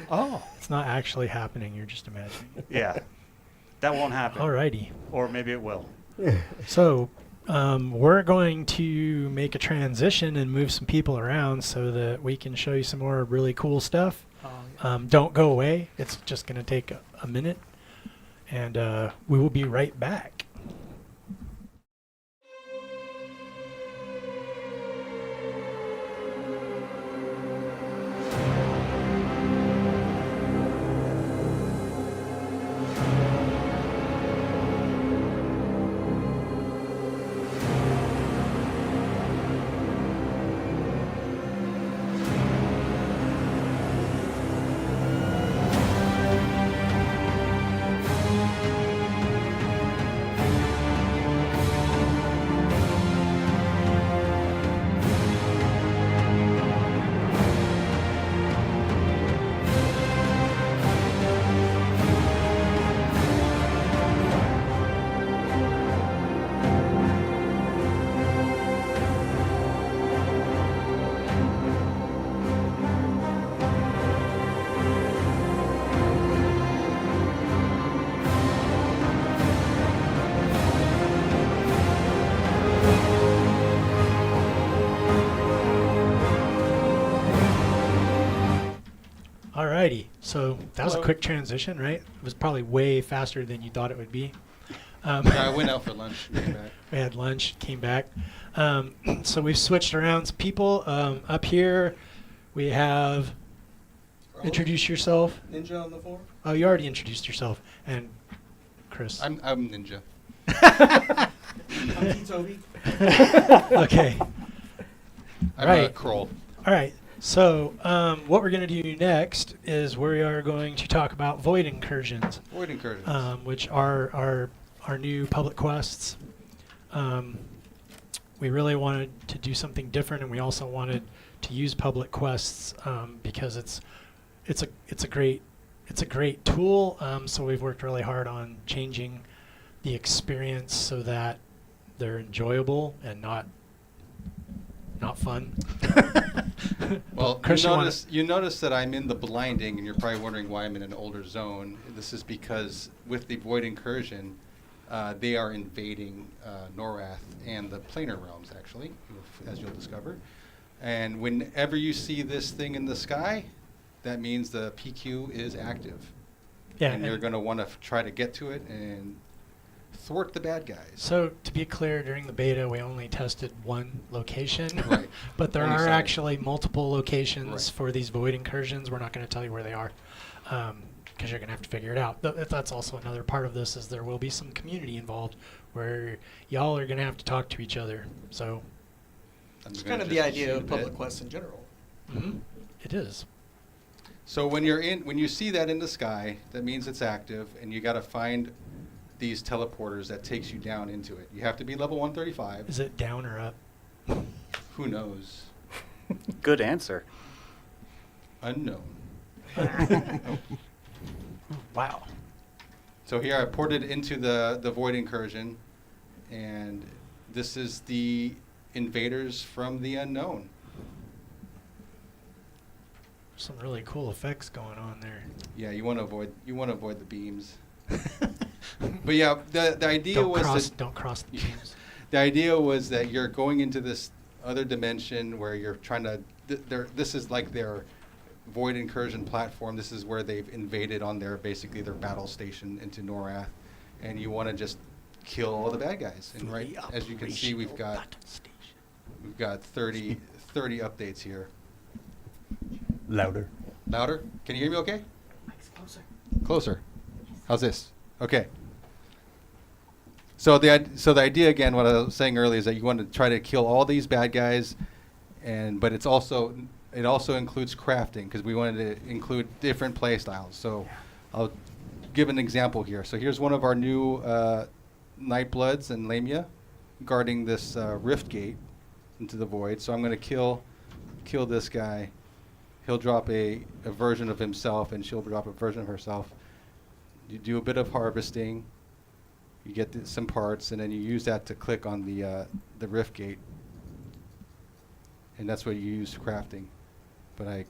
Oh. It's not actually happening. You're just imagining. Yeah. That won't happen. Alrighty. Or maybe it will. So we're going to make a transition and move some people around so that we can show you some more really cool stuff. Don't go away. It's just going to take a minute. And we will be right back. Alrighty, so that was a quick transition, right? It was probably way faster than you thought it would be. I went out for lunch and came back. We had lunch, came back. So we've switched around some people. Up here, we have, introduce yourself. Ninja on the forum. Oh, you already introduced yourself. And Chris. I'm Ninja. I'm Toby. Okay. I'm Right. Kroll. All right. So what we're going to do next is we are going to talk about void incursions, Void incursions. which are our new public quests. We really wanted to do something different, and we also wanted to use public quests because it's a great tool. So we've worked really hard on changing the experience so that they're enjoyable and not fun. Well, Chris, you notice that I'm in the blinding, and you're probably wondering why I'm in an older zone. This is because with the void incursion, they are invading Norath and the planar realms, actually, as you'll discover. And whenever you see this thing in the sky, that means the PQ is active. Yeah, and you're going to want to try to get to it and thwart the bad guys. So to be clear, during the beta, we only tested one location, Right. but there Only are seven. actually multiple locations Right. for these void incursions. We're not going to tell you where they are because you're going to have to figure it out. That's also another part of this is there will be some community involved where y'all are going to have to talk to each other. So It's kind of the idea of public quests in general. it is. So when you see that in the sky, that means it's active, and you got to find these teleporters that takes you down into it. You have to be level 135. Is it down or up? Who knows? Good answer. Unknown. Wow. So here I ported into the void incursion, and this is the invaders from the unknown. Some really cool effects going on there. Yeah, you want to avoid the beams. But yeah, the idea was Don't cross the beams. The idea was that you're going into this other dimension where you're trying to. This is like their void incursion platform. This is where they've invaded on their basically their battle station into Norath, and you want to just kill all the bad guys. And right as you can see, we've got 30 updates here. Louder. Louder? Can you hear me okay? Closer. How's this? Okay. So the idea again, what I was saying earlier, is that you want to try to kill all these bad guys, but it also includes crafting, because we wanted to include different play styles. So I'll give an example here. So here's one of our new Nightbloods and Lamia guarding this rift gate into the void. So I'm going to kill this guy. He'll drop a version of himself, and she'll drop a version of herself. You do a bit of harvesting. You get some parts, and then you use that to click on the rift gate, and that's what you use crafting. But I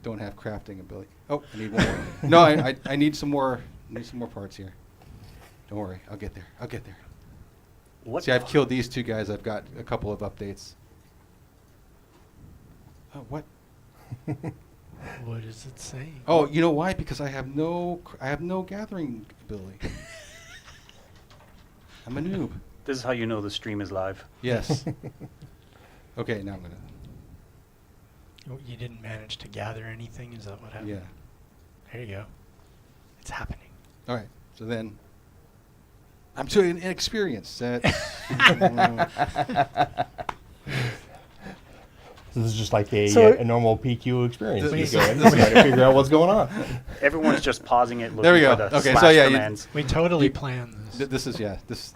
don't have crafting ability. Oh, I need one more. No, I need some more. Need some more parts here. Don't worry, I'll get there. What? See, I've killed these two guys. I've got a couple of updates. Oh, what? What is it saying? Oh, you know why? Because I have no gathering ability. I'm a noob. This is how you know the stream is live. Yes. Okay, now I'm gonna. Oh, you didn't manage to gather anything? Is that what happened? Yeah. There you go. It's happening. All right. So then, I'm too inexperienced. This is just like a So- a normal PQ experience. Th- You this go is- in and try to figure out what's going on. Everyone's just pausing it, looking There we go. for the Okay, so slash yeah, you- commands. We totally You- planned this. This is this.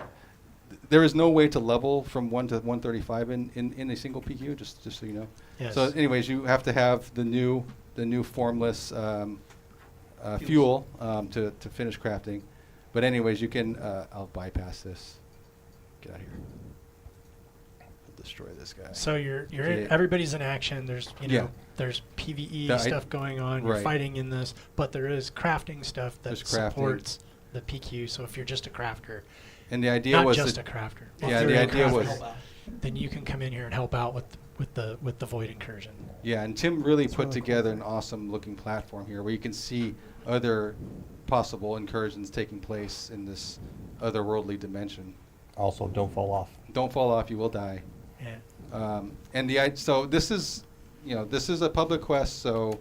There is no way to level from 1 to 135 in a single PQ. Just so you know. Yes. So, anyways, you have to have the new formless fuel to finish crafting. But anyways, you can. I'll bypass this. Get out of here. I'll destroy this guy. So you're Okay. everybody's in action. There's Yeah. there's PVE The stuff going on. You're right. fighting in this, but there is crafting stuff that There's crafting. supports the PQ. So if you're just a crafter, And the idea not was just that a crafter, Yeah, if the you're a idea crafter, was- then you can come in here and help out with the void incursion. Yeah, and Tim really It's put really cool. together an awesome looking platform here where you can see other possible incursions taking place in this otherworldly dimension. Also, don't fall off. Don't fall off, you will die. Yeah. And so this is a public quest. So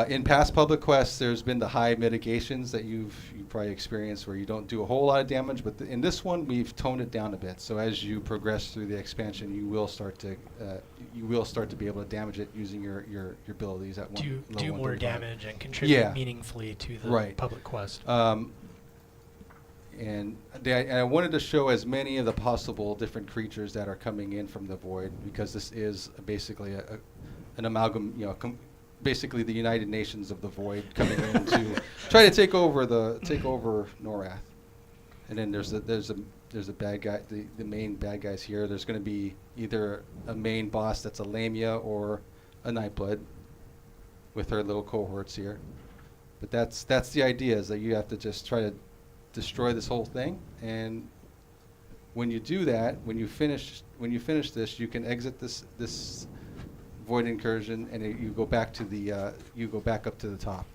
in past public quests, there's been the high mitigations that you probably experienced where you don't do a whole lot of damage. But in this one, we've toned it down a bit. So as you progress through the expansion, you will start to be able to damage it using your abilities at one. Do level more 135. damage and contribute Yeah. meaningfully to the Right. public quest. And I wanted to show as many of the possible different creatures that are coming in from the void, because this is basically an amalgam, basically the United Nations of the void coming in to try to take over Norath. And then there's a bad guy, the main bad guys here. There's going to be either a main boss that's a Lamia or a Nightblood with her little cohorts here. But that's the idea, is that you have to just try to destroy this whole thing, and when you do that, when you finish this, you can exit this void incursion, and you go back up to the top.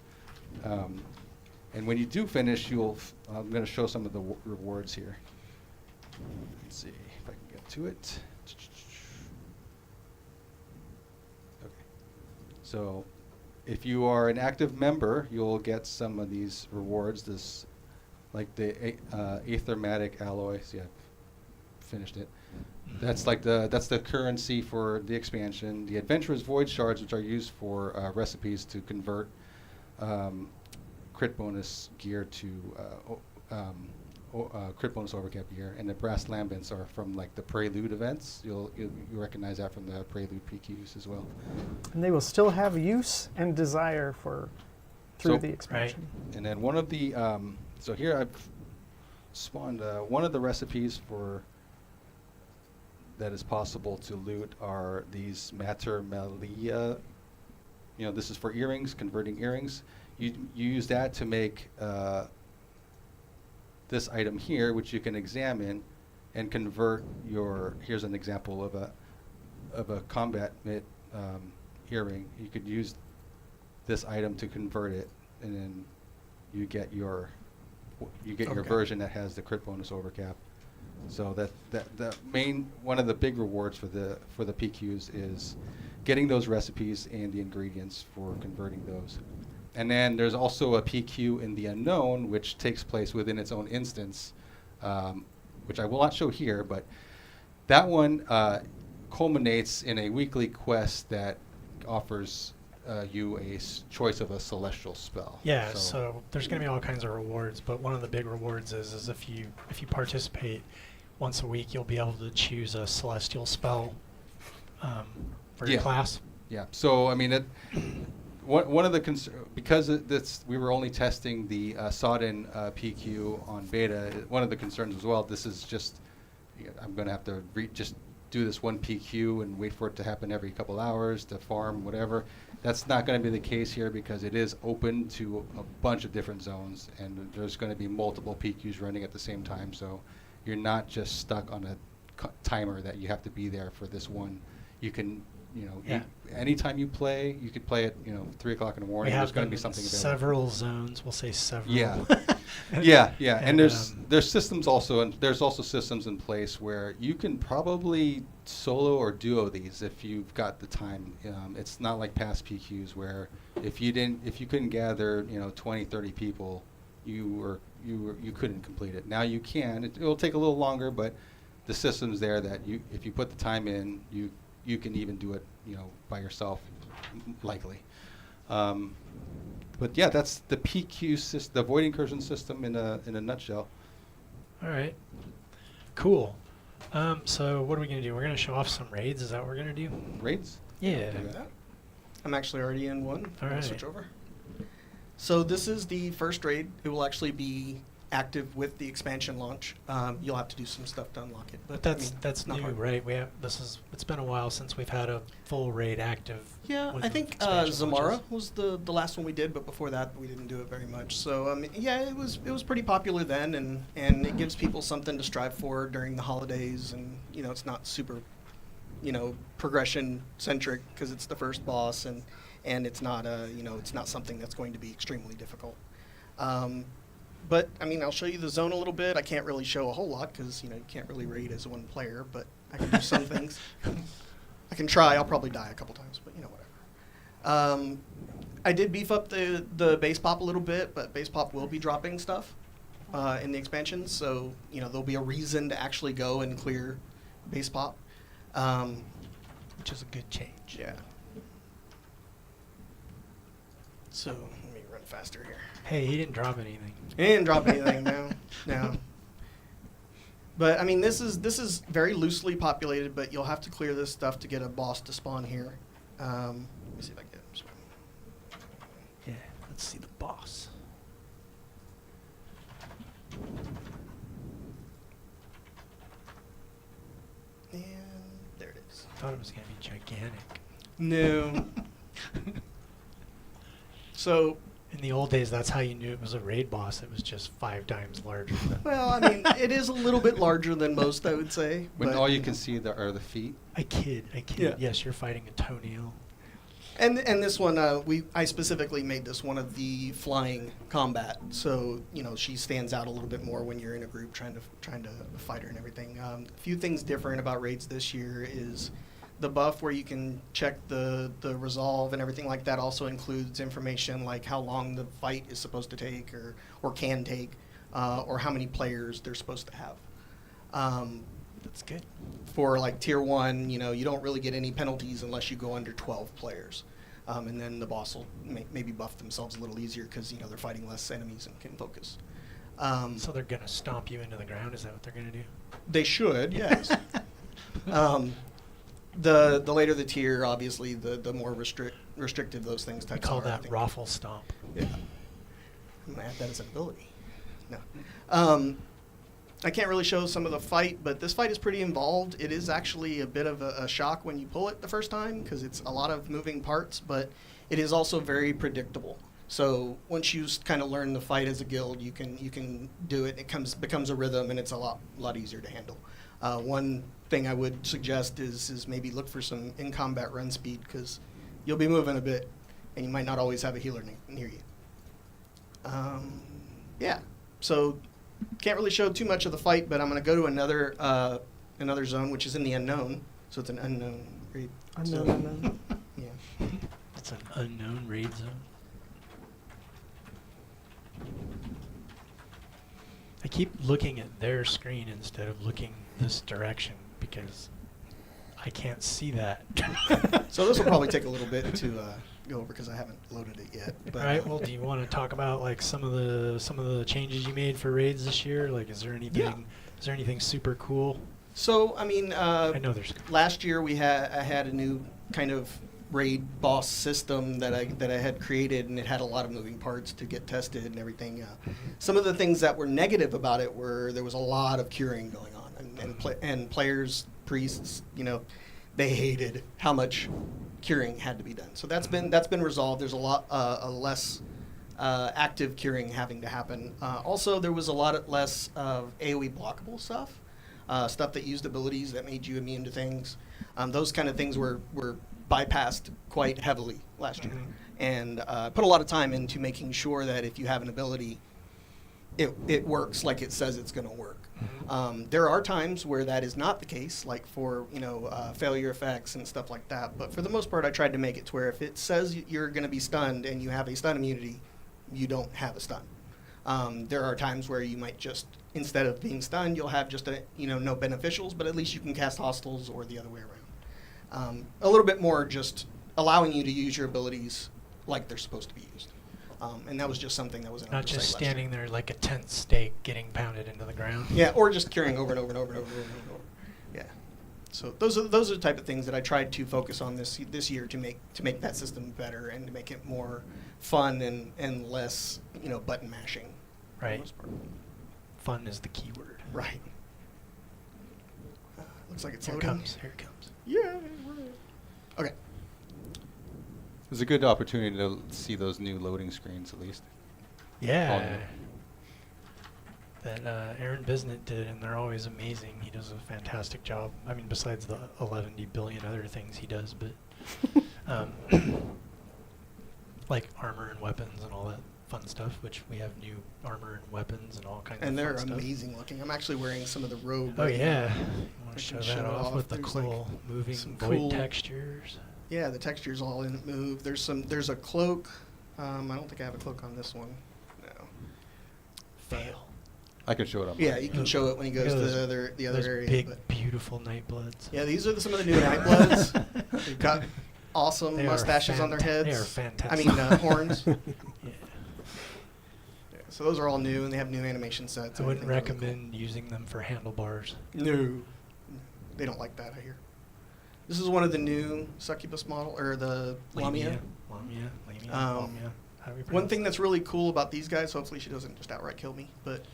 And when you do finish, I'm going to show some of the rewards here. Let's see if I can get to it. Okay. So, if you are an active member, you'll get some of these rewards. Like the aethermatic alloys. Yeah, finished it. That's the currency for the expansion. The adventurous void shards, which are used for recipes to convert crit bonus gear to crit bonus overcap gear, and the brass lambents are from like the prelude events. You recognize that from the prelude PQs as well. And they will still have use and desire through So- the expansion. And then one of the so here I've spawned one of the recipes that is possible to loot are these mater melia. This is for earrings, converting earrings. You use that to make this item here, which you can examine, and convert your. Here's an example of a combat earring. You could use this item to convert it, and then you get your your version that has the crit bonus overcap. So that the main one of the big rewards for the PQs is getting those recipes and the ingredients for converting those. And then there's also a PQ in the unknown, which takes place within its own instance, which I will not show here, but that one culminates in a weekly quest that offers you a choice of a celestial spell. Yeah, so there's going to be all kinds of rewards, but one of the big rewards is if you participate once a week, you'll be able to choose a celestial spell for your class. Yeah. So I mean, one of the because we were only testing the Sodden PQ on beta. One of the concerns as well. This is just I'm going to have to just do this one PQ and wait for it to happen every couple hours to farm whatever. That's not going to be the case here because it is open to a bunch of different zones, and there's going to be multiple PQs running at the same time. So you're not just stuck on a timer that you have to be there for this one. You can, anytime you play, you could play at 3 o'clock in the morning. We have there's going to be something available. Several zones. We'll say several. Yeah. Yeah. And there's systems also, and there's also systems in place where you can probably solo or duo these if you've got the time. It's not like past PQs where if you couldn't gather 20, 30 people, you couldn't complete it. Now you can. It will take a little longer, but the system's there that if you put the time in, you can even do it by yourself, likely. But yeah, that's the PQ system, the void incursion system in a nutshell. All right. Cool. So what are we going to do? We're going to show off some raids. Is that what we're going to do? Raids? Yeah. I'm actually already in one. All right. Switch over. So this is the first raid. It will actually be active with the expansion launch. You'll have to do some stuff to unlock it, but That's not new, hard. right? It's been a while since we've had a full raid active. Yeah, with I the think expansion Zamara launches. was the last one we did, but before that we didn't do it very much. So yeah, it was pretty popular then, and it gives people something to strive for during the holidays, and it's not super, progression centric because it's the first boss, and it's not it's not something that's going to be extremely difficult. But I'll show you the zone a little bit. I can't really show a whole lot because you can't really raid as one player, but I can do some things. I can try. I'll probably die a couple times, but whatever. I did beef up the base pop a little bit, but base pop will be dropping stuff in the expansion, so there'll be a reason to actually go and clear base pop, Which is a good change. yeah. So let me run faster here. Hey, he didn't drop anything. He didn't drop anything, no. But this is very loosely populated, but you'll have to clear this stuff to get a boss to spawn here. Let me see if I can get him. Yeah, let's see the boss. And there it is. I thought it was going to be gigantic. No. So, In the old days, that's how you knew it was a raid boss. It was just 5 times larger. well, it is a little bit larger than most, I would say. When but, all you can see are the feet. I kid. Yeah. Yes, you're fighting a toenail. And this one, I specifically made this one of the flying combat, so she stands out a little bit more when you're in a group trying to fight her and everything. A few things different about raids this year is the buff where you can check the resolve and everything like that also includes information like how long the fight is supposed to take or can take, or how many players they're supposed to have. That's good. For like tier 1, you don't really get any penalties unless you go under 12 players. And then the boss will maybe buff themselves a little easier because, they're fighting less enemies and can focus. So they're going to stomp you into the ground? Is that what they're going to do? They should, yes. The later the tier, obviously, the more restrictive those things We types call are, I that think. raffle stomp. Yeah. I'm going to add that as an ability. No. I can't really show some of the fight, but this fight is pretty involved. It is actually a bit of a shock when you pull it the first time because it's a lot of moving parts, but it is also very predictable. So once you kind of learn the fight as a guild, you can do it. It becomes a rhythm, and it's a lot easier to handle. One thing I would suggest is maybe look for some in combat run speed, because you'll be moving a bit, and you might not always have a healer near you. Yeah. So can't really show too much of the fight, but I'm going to go to another zone, which is in the unknown. So it's an unknown raid. Unknown. Yeah. It's an unknown raid zone. I keep looking at their screen instead of looking this direction because I can't see that. So this will probably take a little bit to go over because I haven't loaded it yet. But, All right. Well, do you want to talk about like some of the changes you made for raids this year? Like, is there anything super cool? So I mean, I know there's. last year I had a new kind of raid boss system that I had created, and it had a lot of moving parts to get tested and everything. Some of the things that were negative about it were there was a lot of curing going on, and players, priests, they hated how much curing had to be done. So that's been resolved. There's a lot less active curing having to happen. Also, there was a lot less of AoE blockable stuff, stuff that used abilities that made you immune to things. Those kind of things were bypassed quite heavily last year, and put a lot of time into making sure that if you have an ability, it works like it says it's going to work. There are times where that is not the case, like for failure effects and stuff like that. But for the most part, I tried to make it to where if it says you're going to be stunned and you have a stun immunity, you don't have a stun. There are times where you might just, instead of being stunned, you'll have just no beneficials, but at least you can cast hostiles or the other way around. A little bit more just allowing you to use your abilities like they're supposed to be used. And that was just something that was an Not oversight just last year. standing there like a tense stake getting pounded into the ground. Yeah, or just curing over and over and over and over and over and over. Yeah. So those are the type of things that I tried to focus on this year to make that system better and to make it more fun and less button mashing. for the Right. most part. Fun is the key word. Right. Looks like it's Here it loading. comes. Here it comes. Yeah. Okay. It was a good opportunity to see those new loading screens at least. Yeah. That Aaron Bisnet did, and they're always amazing. He does a fantastic job. I mean, besides the 11 billion other things he does, but like armor and weapons and all that fun stuff, which we have new armor and weapons and all kinds And of they're fun stuff. amazing looking. I'm actually wearing some of the robe. Oh right yeah, now. you I want to can show that show it off off. with the There's, like, cool moving some void cool- textures. Yeah, the textures all in it move. There's a cloak. I don't think I have a cloak on this one. No. Fail. I can show it up. Yeah, you can show it when he goes to Look at the other Those area. big, but- beautiful Nightbloods. yeah, these are some of the new Nightbloods. They've got awesome They are mustaches on their heads. They are fantastic. I mean, horns. Yeah. Yeah, so those are all new, and they have new animation sets. I and wouldn't everything really recommend using them for handlebars. cool. No, they don't like that. I hear. This is one of the new succubus model, or the Lamia. Lamia. Um, Lamia. How do we One pronounce thing that? that's really cool about these guys, hopefully she doesn't just outright kill me, but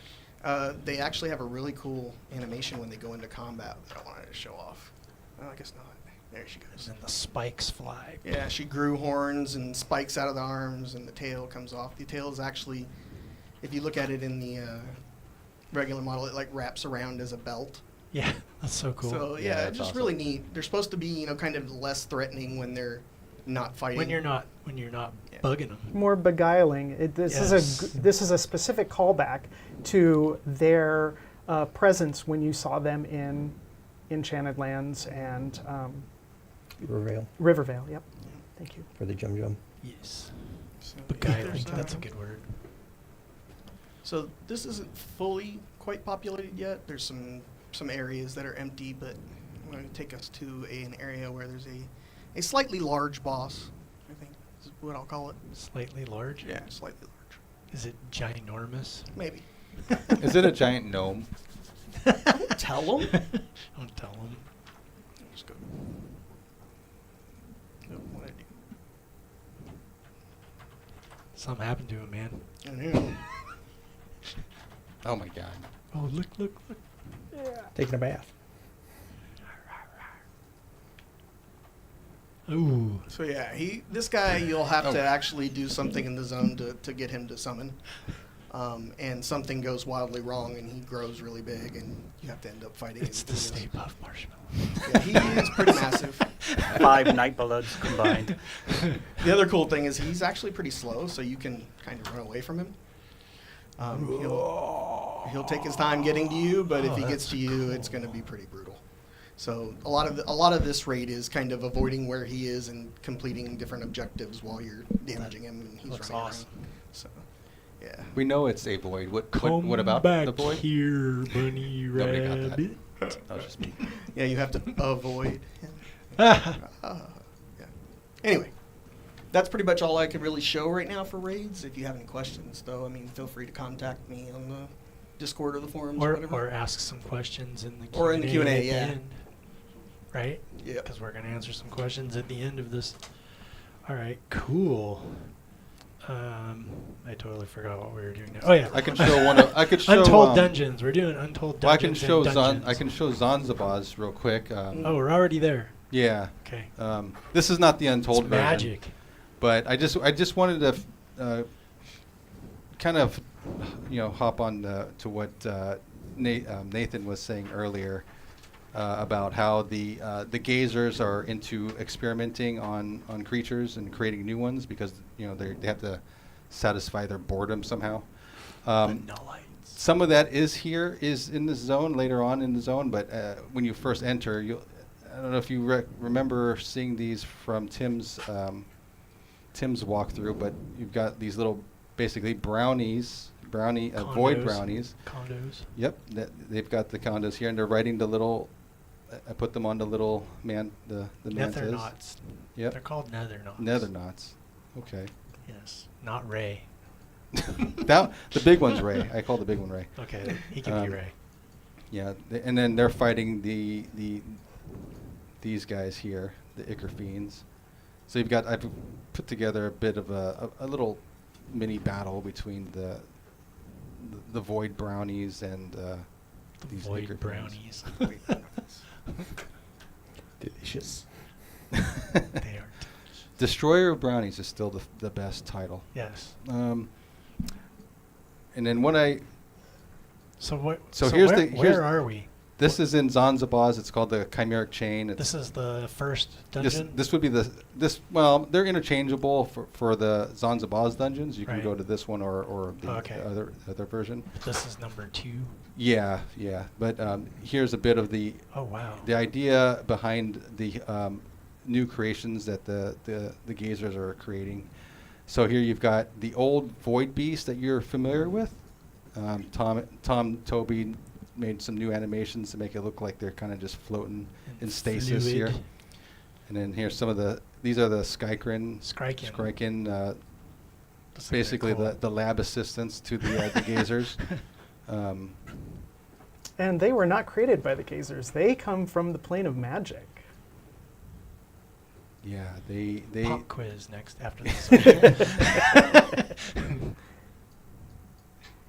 they actually have a really cool animation when they go into combat that I wanted to show off. Oh, I guess not. There she And goes. then the spikes fly. Yeah, she grew horns and spikes out of the arms, and the tail comes off. The tail is actually, if you look at it in the regular model, it like wraps around as a belt. Yeah, that's so cool. So Yeah, yeah, that's it's just awesome. really neat. They're supposed to be, kind of less threatening when they're not fighting. when you're not Yeah. bugging them. More beguiling. This is a specific callback to their presence when you saw them in Enchanted Lands and Rivervale Rivervale. Yep. Thank you. for the Jum Jum. Yes. So, Beguiling. there's, That's a good word. So this isn't fully quite populated yet. There's some areas that are empty, but I'm going to take us to an area where there's a slightly large boss, I think is what I'll call it. Slightly large. Yeah, slightly large. Is it ginormous? Maybe. Is it a giant gnome? Don't tell them. Don't tell them. Just go. Oh, what I do? Something happened to him, man. I know. Oh my god. Oh, look. Taking a bath. Ooh. So yeah, this guy you'll have to actually do something in the zone to get him to summon, and something goes wildly wrong and he grows really big and you have to end up fighting. It's him. the Stay Puft Marshmallow. Yeah, he is pretty massive. 5 Nightbloods combined. The other cool thing is he's actually pretty slow, so you can kind of run away from him. He'll take his time getting to you, but if he gets to you, it's going to be pretty brutal. So a lot of this raid is kind of avoiding where he is and completing different objectives while you're damaging him and he's Looks running awesome. around. So yeah. We know it's a void. What Come about back the void? here, bunny Nobody got that. rabbit. That was just me. Yeah, you have to avoid him. Yeah. Anyway, that's pretty much all I can really show right now for raids. If you have any questions, though, I mean, feel free to contact me on the Discord or the forums or whatever. Or ask some questions in the Q&A. Or in the Q&A, at the yeah. end. Right? Yeah. Because we're going to answer some questions at the end of this. All right, cool. I totally forgot what we were doing now. Oh yeah, I could show one. I could show Untold Dungeons. We're doing Untold Well, I can Dungeons. show and Dungeons. I can show Zanzibos real quick. Oh, we're already there. Yeah. Okay. This is not the Untold It's version, magic. but I just wanted to kind of hop on to what Nathan was saying earlier about how the gazers are into experimenting on creatures and creating new ones because they have to satisfy their boredom somehow. Some of that is in this zone later on in the zone, but when you first enter, I don't know if you remember seeing these from Tim's walkthrough, but you've got these little basically void Condos. brownies. Condos. Yep, they've got the condos here, and they're writing the little. I put them on the little the mantas. Nethernauts. Yep. They're called Nethernauts. Nethernauts. Okay. Yes. Not Ray. The big one's Ray. I call the big one Ray. Okay. He can be Ray. Yeah, and then they're fighting these guys here, the Ichor Fiends. So I've put together a bit of a little mini battle between the Void Brownies and these Void Ichor brownies. Delicious. They are delicious. Destroyer of Brownies is still the best title. Yes. And then what I So what? So where are we? This is in Zanzibos. It's called the Chimeric Chain. This is the first dungeon. This would be well, they're interchangeable for the Zanzibos dungeons. You can Right. go to this one or the Okay. other version. This is number 2. Yeah. But here's a bit of the Oh wow. idea behind the new creations that the gazers are creating. So here you've got the old Void Beast that you're familiar with. Toby made some new animations to make it look like they're kind of just floating in stasis here. Fluid. And then here's these are the Skykin. Skykin. Looks Looks like basically they're cool. the lab assistants to the gazers. And they were not created by the gazers. They come from the plane of magic. Yeah, they Pop quiz next after this.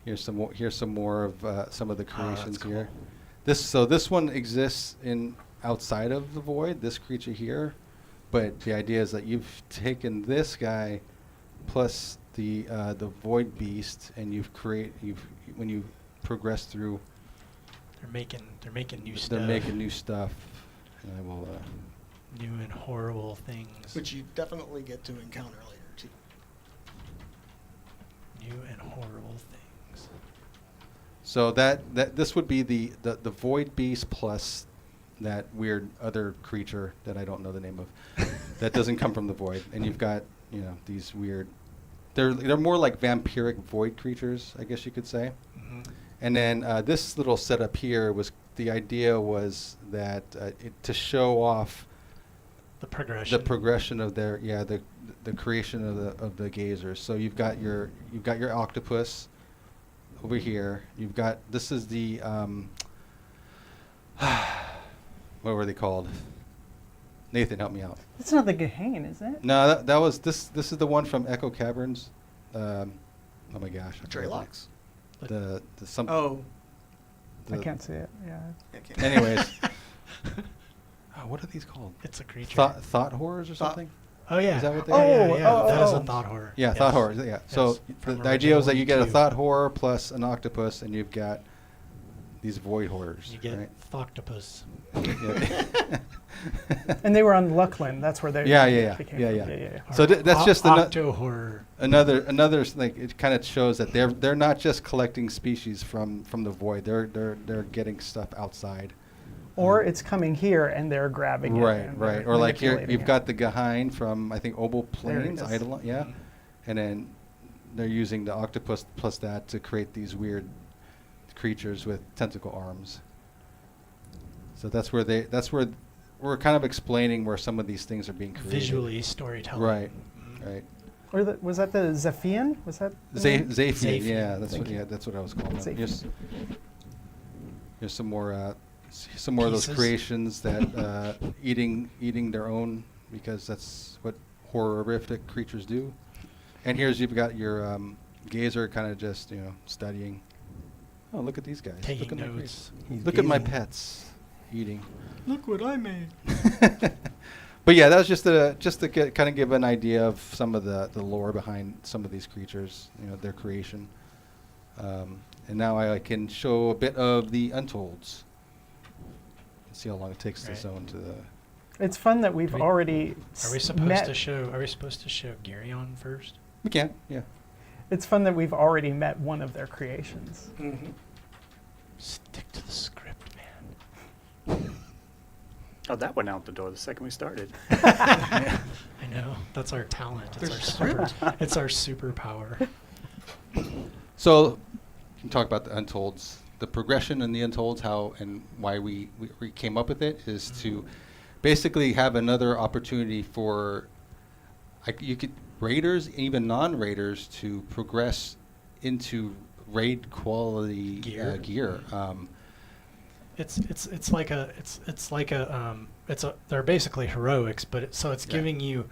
Here's some more of some of the creations cool. here. This one exists outside of the void. This creature here, but the idea is that you've taken this guy plus the void beast, and when you progress through. They're making new stuff. They're making new stuff, and I will. New and horrible things. Which you definitely get to encounter later too. New and horrible things. So that this would be the void beast plus that weird other creature that I don't know the name of that doesn't come from the void, and you've got these weird. They're more like vampiric void creatures, I guess you could say. Mm-hmm. And then this little setup here the idea was that to show off The progression. of their the creation of the gazers. So you've got your octopus over here. This is the what were they called? Nathan, help me out. It's not the Gehane, is it? No, that was this is the one from Echo Caverns. Oh my gosh. I forgot Draylocks? the some Oh. I can't see it. Yeah. I can't- anyways. what are these called? It's a creature. Thought horrors or something? Oh yeah. Is that what they yeah, are? yeah, yeah. That is a oh. thought horror. Yeah, Yes. thought horrors. Yeah. So Yes, the, from the idea is that you get a original thought horror plus an octopus, and you've got these void horrors. You get right? Thoctopus. Yeah. And they were on Luckland. That's where they Yeah. became Yeah, from. yeah. yeah. So that's just octo horror. another like it kind of shows that they're not just collecting species from the void. They're getting stuff outside. Or it's coming here and they're grabbing it. Right, and right. they're Or like here, manipulating you've it. got the Gahain from I think Obel There it Plains, is. Eidolon, yeah, and then they're using the octopus plus that to create these weird creatures with tentacle arms. So that's where we're kind of explaining where some of these things are being created. Visually storytelling. Right, Mhm. right. Or was that the Zephian? Was that? the name? Zaphian, Zaphian. yeah, Thank you. that's what I was calling Zaphian. it. Here's some more of those Pieces. creations that eating their own, because that's what horrific creatures do. And you've got your gazer kind of just studying. Oh, look at these guys. Taking look at notes. Look at my pets eating. Look what I made. But yeah, that was just to kind of give an idea of some of the lore behind some of these creatures, their creation. And now I can show a bit of the Untolds. See how long it takes to Right. zone to the. It's fun that we've we- already Are we supposed met. to show? Are we supposed to show Gerion first? We can, yeah. It's fun that we've already met one of their creations. Mm-hmm. Stick to the script, man. Oh, that went out the door the second we started. I know. That's our talent. It's There's our it's our superpower. So, you can talk about the Untolds. The progression in the Untolds, how and why we came up with it is to basically have another opportunity for raiders, even non-raiders, to progress into raid quality gear. They're basically heroics, but it's giving you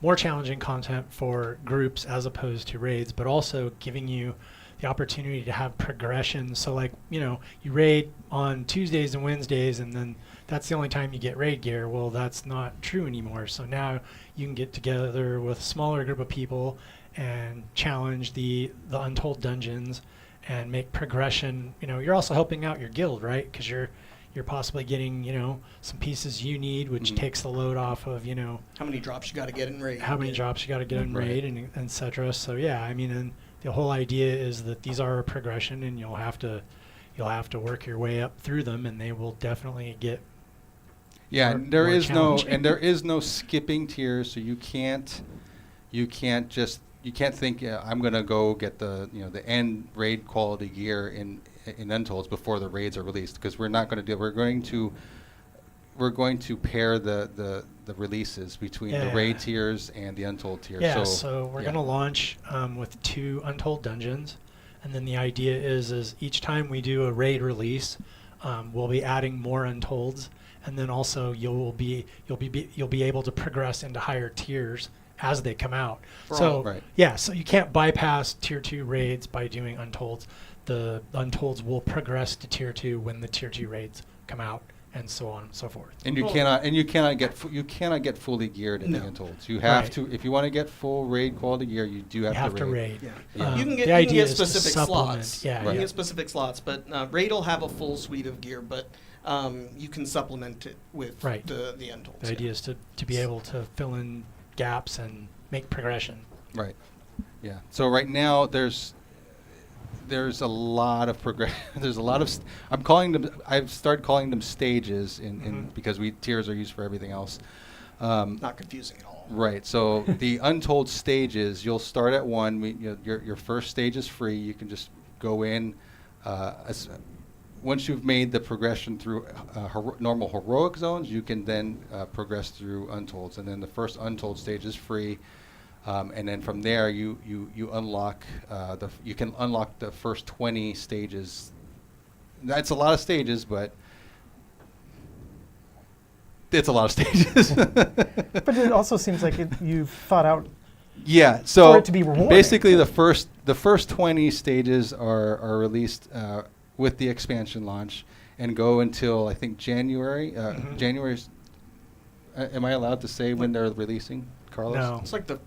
more challenging content for groups as opposed to raids, but also giving you the opportunity to have progression. So like, you raid on Tuesdays and Wednesdays, and then that's the only time you get raid gear. Well, that's not true anymore. So now you can get together with a smaller group of people and challenge the Untold dungeons and make progression. You're also helping out your guild, right? Because you're possibly getting, some pieces you need, which takes the load off of, How many drops you got to get in raid? how many drops you got to get in Right. raid and et cetera. So yeah, and the whole idea is that these are a progression, and you'll have to work your way up through them, and they will definitely get. Yeah, more- and there more is challenging. no skipping tiers, so you can't think I'm gonna go get the end raid quality gear in Untolds before the raids are released, because we're not going to do it. We're going to pair the releases between the Yeah. raid tiers and the Untold tier. Yeah, so we're yeah. going to launch with 2 Untold dungeons, and then the idea is each time we do a raid release, we'll be adding more Untolds, and then also you'll be able to progress into higher tiers as they come out. So Right. yeah, so you can't bypass tier 2 raids by doing Untolds. The Untolds will progress to tier 2 when the tier 2 raids come out, and so on and so forth. And you cannot get fully geared in the No. Untolds. You have Right. to, if you want to get full raid quality gear, you do You have to raid. Yeah. Yeah. You can The get, idea is to specific supplement. slots. Yeah, You can yeah. get specific slots, but raid will have a full suite of gear, but you can supplement it with Right. the Untold. The idea is to be able to fill in gaps and make progression. Right. Yeah. So right now there's a lot of progress. There's a lot of. I've started calling them stages in because tiers are used for everything else. Not confusing at all. Right. So the Untold stages, you'll start at 1. Your first stage is free. You can just go in. Once you've made the progression through normal heroic zones, you can then progress through Untolds, and then the first Untold stage is free. And then from there, you unlock you can unlock the first 20 stages. That's a lot of stages, but it's a lot of stages. But it also seems like you've thought out Yeah. So for it to be rewarding. basically, the first 20 stages are released with the expansion launch and go until I think January. am I allowed to say when they're releasing, Carlos? No. It's like the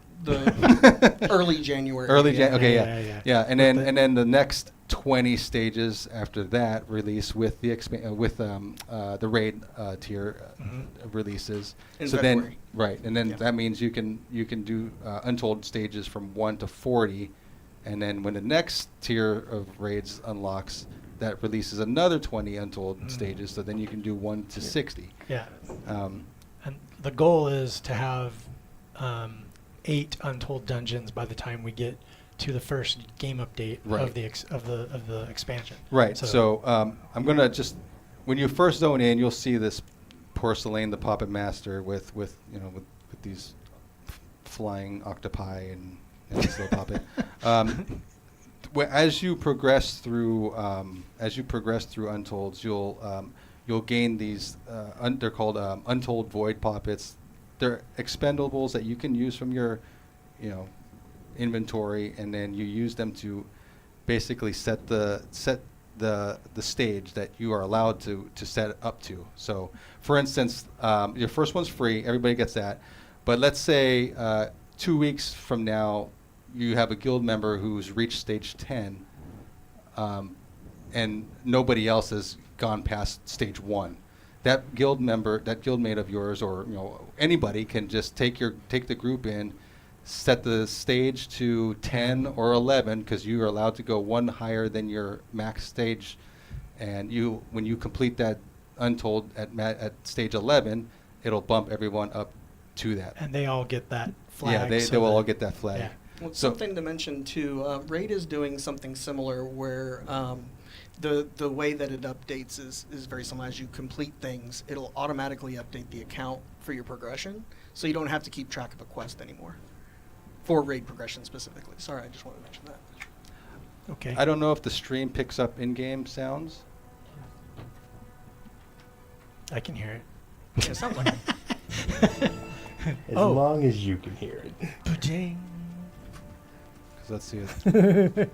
early January. Early yeah. Jan. Okay, Yeah, yeah, yeah. yeah. And With then the next 20 stages after that release with the the raid tier releases. In so February. then right, and then Yeah. that means you can do Untold stages from 1 to 40, and then when the next tier of raids unlocks, that releases another 20 Untold stages. So then you can do 1 to 60. Yeah. Um, And the goal is to have 8 Untold dungeons by the time we get to the first game update Right. of the expansion. Right. So I'm gonna just when you first zone in, you'll see this porcelain, the puppet master, with these flying octopi and this little puppet. As you progress through Untolds, you'll gain these. They're called Untold Void puppets. They're expendables that you can use from your, inventory, and then you use them to basically set the stage that you are allowed to set up to. So, for instance, your first one's free. Everybody gets that. But let's say 2 weeks from now, you have a guild member who's reached stage 10, and nobody else has gone past stage 1. That guildmate of yours, or anybody can just take the group in, set the stage to 10 or 11 because you are allowed to go one higher than your max stage, and when you complete that Untold at stage 11, it'll bump everyone up to that. And they all get that flag. Yeah, so they will that- all get that flag. Yeah. Well, So- something to mention too, Raid is doing something similar where the way that it updates is very similar. As you complete things, it'll automatically update the account for your progression, so you don't have to keep track of a quest anymore. For Raid progression specifically. Sorry, I just wanted to mention that. Okay. I don't know if the stream picks up in-game sounds. I can hear it. Yeah, it sounds like it. As Oh. long as you can hear it. Ba-ding. 'Cause let's see it.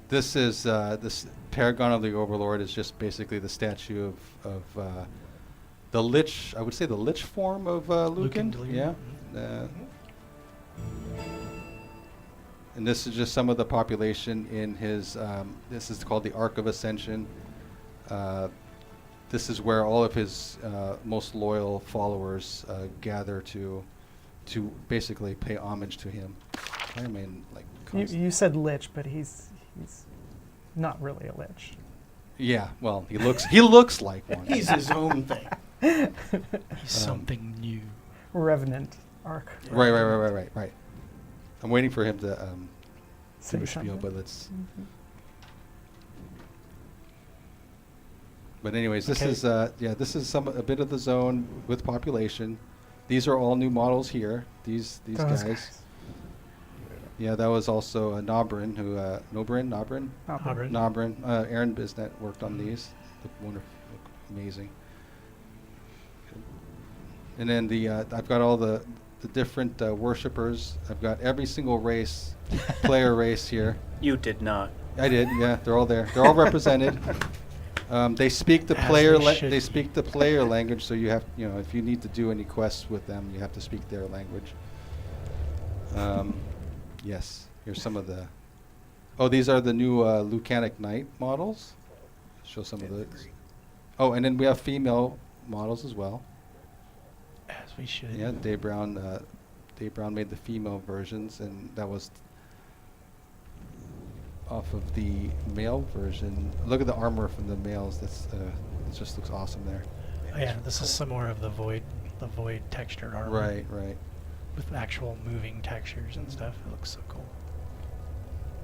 This is this Paragon of the Overlord is just basically the statue of the Lich. I would say the Lich form of Lucan. Lucan, Yeah. And this is just some of the population in his. This is called the Ark of Ascension. This is where all of his most loyal followers gather to basically pay homage to him. I mean, like. You said lich, but he's not really a lich. Yeah, well, he looks like one. He's his own thing. He's something new. Revenant arc. Right. I'm waiting for him to Say do a spiel, something. but let's. But anyways, this Okay. is this is a bit of the zone with population. These are all new models here. These Those guys. Yeah, that was also Nobrin who Nobrin. Auburn. Nobrin, Aaron Bisnet worked on these. Look wonderful, look amazing. And then I've got all the different worshippers. I've got every single player race here. You did not. I did, yeah. They're all there. They're all represented. They speak the As player. they should They be. speak the player language. So you have, if you need to do any quests with them, you have to speak their language. Yes. Here's some of the. Oh, these are the new Lucanic Knight models. Show some of those. Oh, and then we have female models as well. As we should. Yeah, Dave Brown made the female versions, and that was off of the male version. Look at the armor from the males. It just looks awesome there. Oh, yeah, this is some more of the void textured armor. Right. With actual moving textures and stuff. It looks so cool.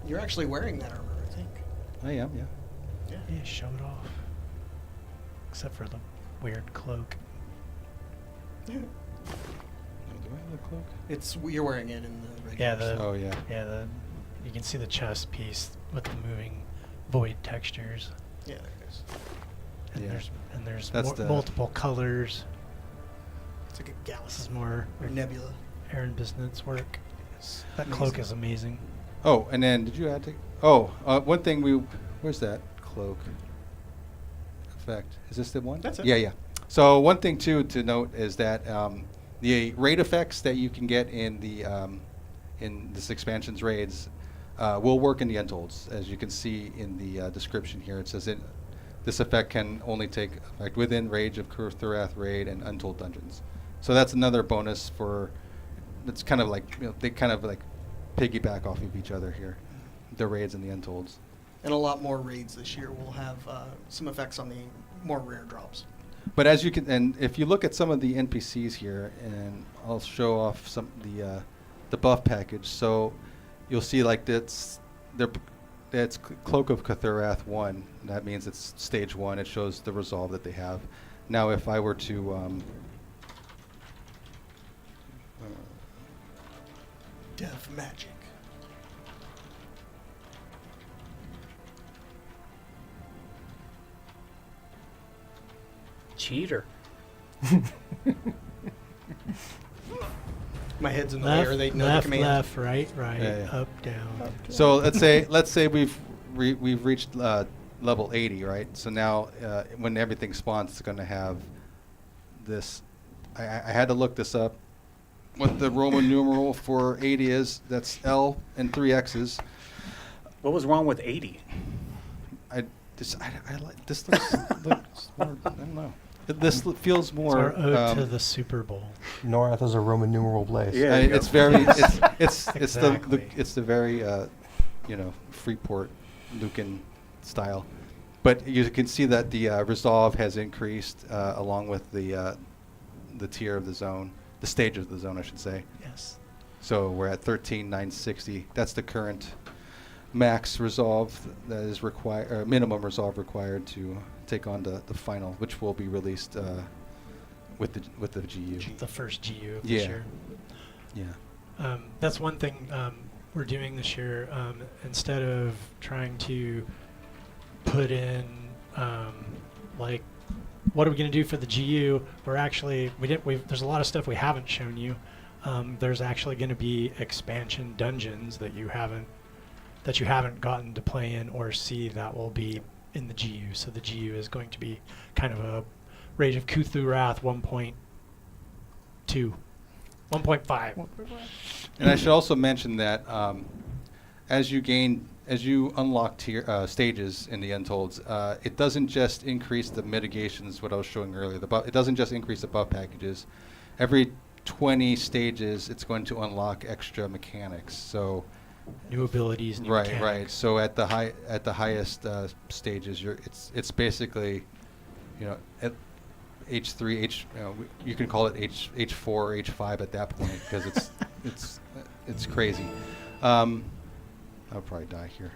You're actually wearing that armor, I think. I am, yeah. Yeah, show it off. Except for the weird cloak. Yeah. Oh, do I have the cloak? You're wearing it in the regular. Yeah, the Oh, yeah. yeah, you can see the chest piece with the moving void textures. Yeah, there it is. And Yeah. there's That's the- multiple colors. It's like a This galaxy is more or nebula. Aaron Bisnet's work. It's That cloak amazing. is amazing. Oh, and then did you add to? Oh, one thing where's that cloak effect? Is this the one? That's it. Yeah. So one thing too to note is that the raid effects that you can get in this expansion's raids will work in the Untolds. As you can see in the description here, it says this effect can only take effect within Rage of Cthurath raid and Untold dungeons. So that's another bonus for. It's kind of like they kind of like piggyback off of each other here, the raids and the Untolds. And a lot more raids this year will have some effects on the more rare drops. But as you can, and if you look at some of the NPCs here, and I'll show off some the buff package. So you'll see like that's Cloak of Cthurath 1. That means it's stage 1. It shows the resolve that they have. Now, if I were to Death magic. Cheater. My head's in the way, or they know the left, command. left, right, Yeah. up, down. So let's say we've reached level 80, right? So now when everything spawns, it's going to have this. I had to look this up. What the Roman numeral for 80 is? That's L and 3 X's. What was wrong with 80? I like this. Looks more, I don't know. This feels It's more. our ode to the Super Bowl. Norath is a Roman numeral place. Yeah. There you It's go. very. It's Exactly. it's the very Freeport Lucan style, but you can see that the resolve has increased along with the tier of the zone, the stage of the zone, I should say. Yes. So we're at 13,960. That's the current max resolve that is required, minimum resolve required to take on the final, which will be released with the GU. The first GU of Yeah. this year. Yeah. That's one thing we're doing this year. Instead of trying to put in like, what are we going to do for the GU? There's a lot of stuff we haven't shown you. There's actually going to be expansion dungeons that you haven't gotten to play in or see that will be in the GU. So the GU is going to be kind of a Rage of Cthurath 1.2, 1.5. And I should also mention that as you unlock stages in the Untolds, it doesn't just increase the mitigations, what I was showing earlier. It doesn't just increase the buff packages. Every 20 stages, it's going to unlock extra mechanics. So New abilities, new right. mechanics. So at the highest stages, it's basically, at H3, you can call it H4 or H5 at that point because it's crazy. I'll probably die here.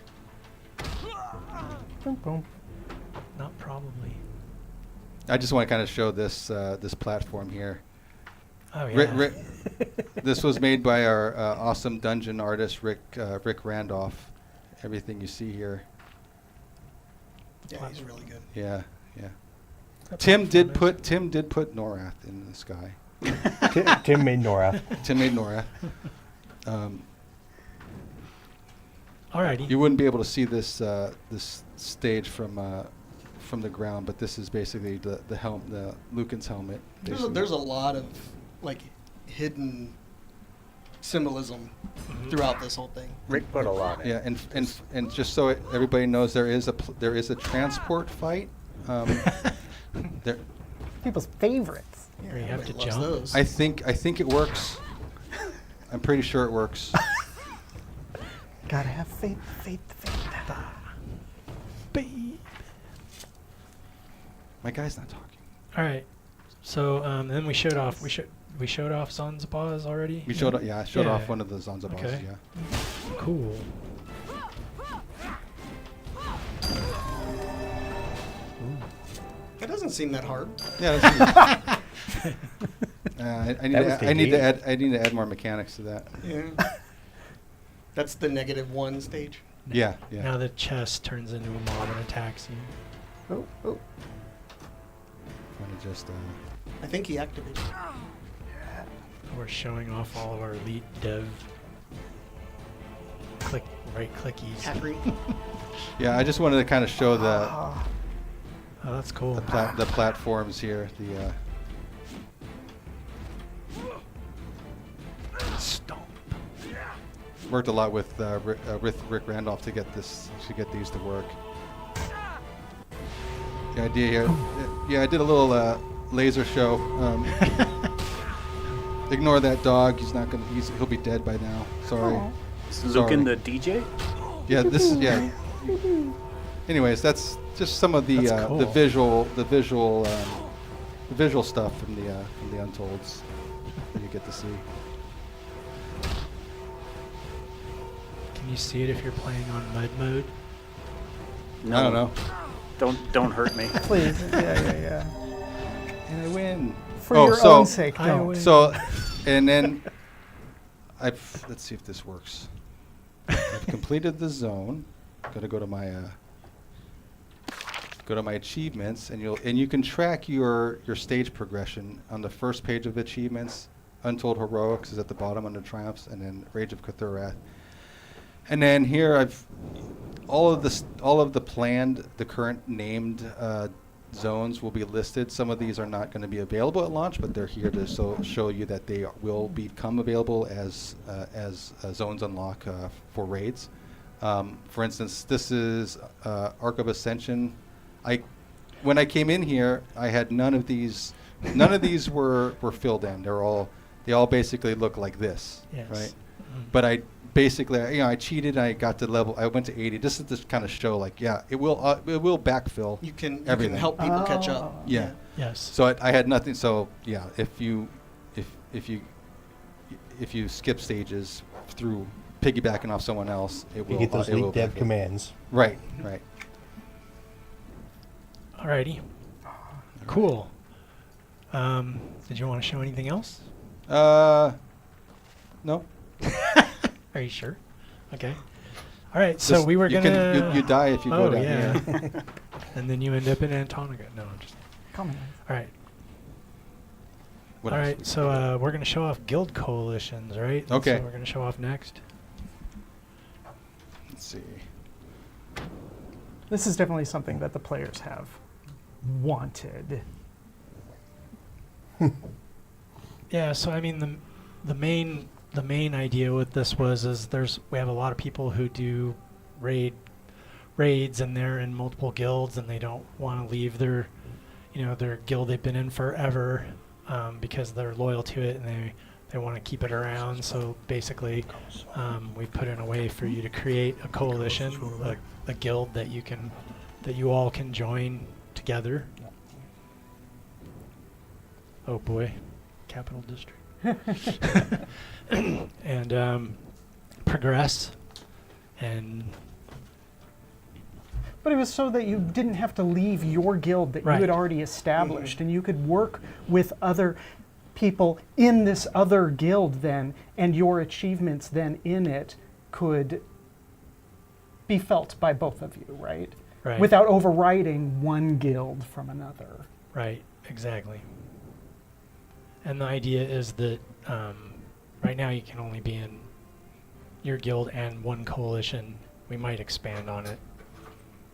Boom, boom. Not probably. I just want to kind of show this platform here. Oh yeah. This was made by our awesome dungeon artist Rick Randolph. Everything you see here. Yeah, he's really good. Yeah. That Tim did platform put Norath in the sky. Tim made Norath. Tim made Norath. Alrighty. You wouldn't be able to see this stage from the ground, but this is basically the Lucan's helmet. There's a lot of like hidden symbolism throughout this whole thing. Rick put a lot in. Yeah, and just so everybody knows, there is a transport fight. There, People's favorites. Where you have to Everybody loves jump. those. I think it works. I'm pretty sure it works. Gotta have faith. Babe. My guy's not talking. All right. So then we showed off. We showed off Zanzibos already. I showed Yeah. off one of the Zanzibos. Okay. Yeah. Cool. It doesn't seem that hard. Yeah. That's I need to add more mechanics to that. Yeah. That's the -1 stage. Yeah. Now the chest turns into a mob and attacks you. Oh. Want to just. I think he activated. We're showing off all of our elite dev right clickies. Hackery. Yeah, I just wanted to kind of show the. Oh, that's cool. the platforms here. Stomp. Worked a lot with Rick Randolph to get these to work. The idea here, yeah, I did a little laser show. Ignore that dog. He'll be dead by now. Sorry. Aw. Is Lucan the DJ? Yeah, this is yeah. Anyways, that's just some of the That's cool. the visual stuff from the Untolds that you get to see. Can you see it if you're playing on mud mode? No. I don't know. Don't hurt me. Please. Yeah. And I win. For your own sake, I don't. win. So, and then let's see if this works. I've completed the zone. I'm gonna go to my achievements, and you can track your stage progression on the first page of achievements. Untold Heroics is at the bottom under Triumphs, and then Rage of Cthurath. And then here all of the planned, the current named zones will be listed. Some of these are not going to be available at launch, but they're here to show you that they will become available as zones unlock for raids. For instance, this is Arc of Ascension. When I came in here, I had none of these. None of these were filled in. They all basically look like this, Yes. right? Mm. But I cheated. I got to level. I went to 80. This is just kind of show like, yeah, it will backfill. You can everything. help people catch up. Oh. Yeah. Yes. So I had nothing. So yeah, if you skip stages through piggybacking off someone else, it will. You get those it will leak dev backfill. commands. Right. Alrighty. Cool. Did you want to show anything else? No. Are you sure? Okay. All right. So Just- we were you gonna. you die if you go down yeah. here. And then you end up in Antonica. No, I'm just. Come on. All right. What All else right. we So got? we're gonna show off guild coalitions, right? That's Okay. what we're gonna show off next. Let's see. This is definitely something that the players have wanted. Yeah. So I mean, the main idea with this is we have a lot of people who do raids and they're in multiple guilds and they don't want to leave their guild they've been in forever because they're loyal to it and they want to keep it around. So basically, we put in a way for you to create a coalition, a guild that you all can join together. Oh boy, Capital District. And progress and But it was so that you didn't have to leave your guild that Right. you had already established, and you could work with other people in this other guild then, and your achievements then in it could be felt by both of you, right? right. Without overriding one guild from another. Right, exactly. And the idea is that right now you can only be in your guild and one coalition. We might expand on it,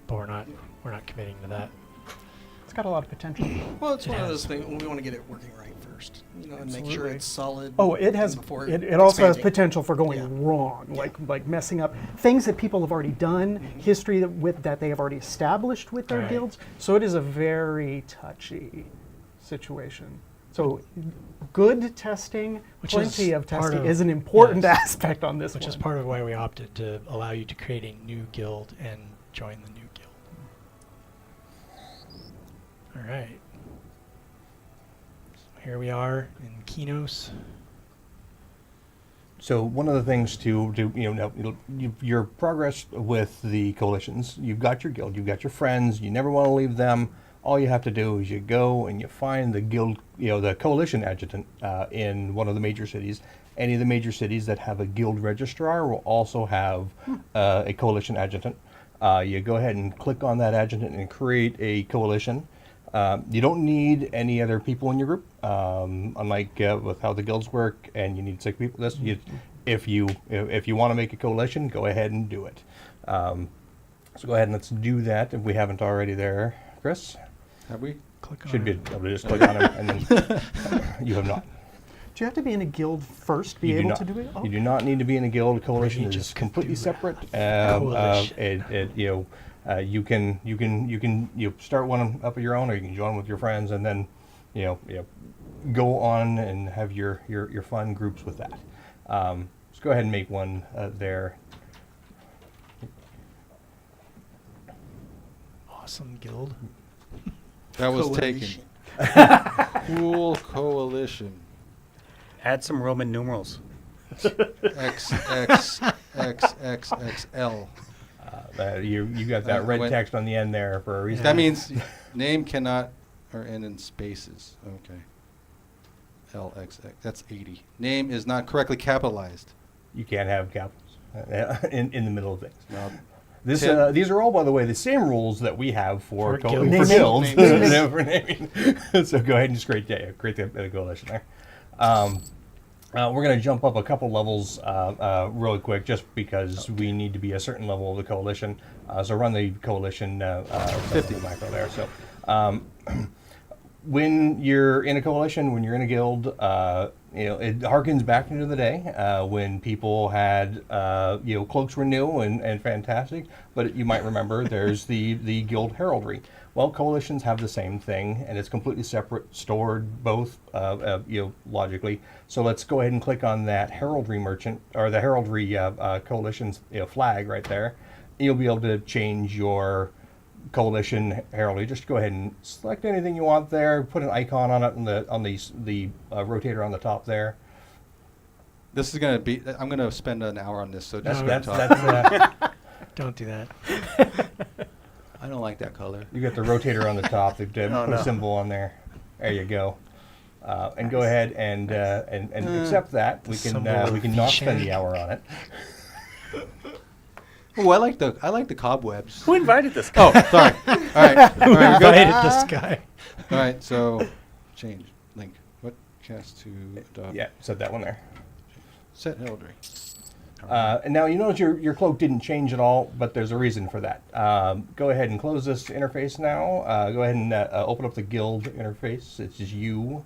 but we're not committing to that. It's got a lot of potential. Well, it's It one of has. those things we want to get it working right first, and make sure Absolutely. it's solid. Oh, it has. before It also has expanding. potential for going Yeah. wrong, Yeah. like messing up things that people have already done, history that they have already established with their Right. guilds. So it is a very touchy situation. So good testing, Which plenty is of part testing of- is an important yes. aspect on this Which one. is part of why we opted to allow you to create a new guild and join the new guild. All right. So here we are in Kinos. So one of the things to your progress with the coalitions, you've got your guild, you've got your friends, you never want to leave them. All you have to do is you go and you find the guild, the coalition adjutant in one of the major cities. Any of the major cities that have a guild registrar will also have a coalition adjutant. You go ahead and click on that adjutant and create a coalition. You don't need any other people in your group, unlike with how the guilds work, and you need 6 people. If you want to make a coalition, go ahead and do it. So go ahead and let's do that if we haven't already there, Chris. Have we? Click on Should be it. able to just click on them, and then you have not. Do you have to be in a guild first to be You do able not. to do it? Oh. You do not need to be in a guild. Coalition Maybe is just completely Cthurath. separate. Coalition. You can start one up of your own, or you can join with your friends, and then go on and have your fun groups with that. Let's go ahead and make one there. Awesome guild. That was Coalition. taken. Cool coalition. Add some Roman numerals. XXXXXL. You got that red when- text on the end there for a reason. That means name cannot or end in spaces. Okay. LXX. That's 80. Name is not correctly capitalized. You can't have capitals in the middle of things. Now, This, Tim- these are all, by the way, the same rules that we have for For guilds. for Naming. guilds. Naming. For naming. So go ahead and just create the coalition there. We're going to jump up a couple levels really quick, just because we need to be a certain level of the coalition. So run the coalition 50 macro there. So when you're in a coalition, when you're in a guild, it harkens back into the day when people had, cloaks were new and fantastic, but you might remember there's the guild heraldry. Well, coalitions have the same thing, and it's completely separate, stored both, logically. So let's go ahead and click on that heraldry merchant, or the heraldry coalition's flag right there. You'll be able to change your coalition heraldry. Just go ahead and select anything you want there. Put an icon on it on the rotator on the top there. this is going to be. I'm going to spend an hour on this, so just No, go That's talk. Don't do that. I don't like that color. You got the rotator on the top. They put Oh, a no. symbol on there. There you go. And go ahead and accept that. We can symbol of not spend the V-shank. hour on it. Oh, I like the cobwebs. Who invited this guy? Oh, sorry. All right. Who we're good? invited this guy? All right. So, change link. What cast to adopt? Yeah, set that one there. Set heraldry. And now you notice your cloak didn't change at all, but there's a reason for that. Go ahead and close this interface now. Go ahead and open up the guild interface. It's just you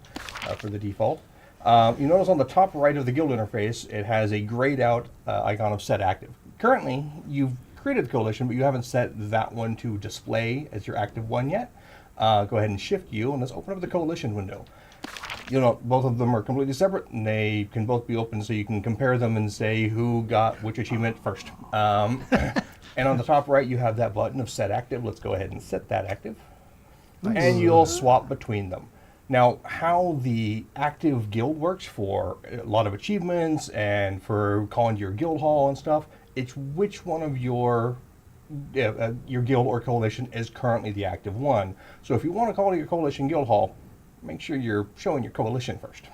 for the default. You notice on the top right of the guild interface, it has a grayed out icon of set active. Currently, you've created the coalition, but you haven't set that one to display as your active one yet. Go ahead and shift you, and let's open up the coalition window. Both of them are completely separate, and they can both be open, so you can compare them and say who got which achievement first. And on the top right, you have that button of set active. Let's go ahead and set that active. And you'll swap between them. Now, how the active guild works for a lot of achievements and for calling to your guild hall and stuff, it's which one of your guild or coalition is currently the active one. So if you want to call to your coalition guild hall, make sure you're showing your coalition first.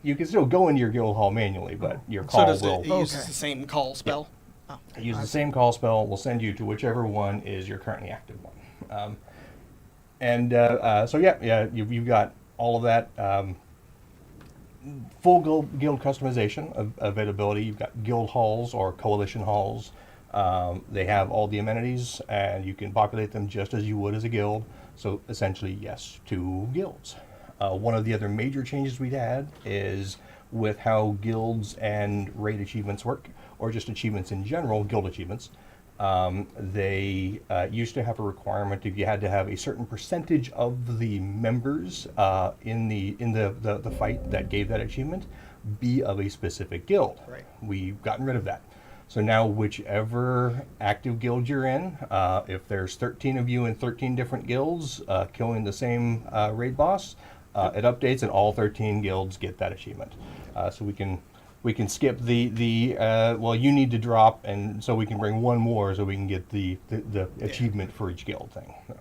You can still go into your guild hall manually, but your So call does will it uses the same call spell? Oh. use the same call spell. Will send you to whichever one is your currently active one. You've got all of that full guild customization availability. You've got guild halls or coalition halls. They have all the amenities, and you can populate them just as you would as a guild. So essentially, yes, to guilds. One of the other major changes we've had is with how guilds and raid achievements work, or just achievements in general, guild achievements. They used to have a requirement if you had to have a certain percentage of the members in the fight that gave that achievement be of a specific guild. Right. We've gotten rid of that. So now whichever active guild you're in, if there's 13 of you in 13 different guilds killing the same raid boss, it updates and all 13 guilds get that achievement. So we can skip you need to drop, and so we can bring one more so we can get the achievement for each guild thing. So.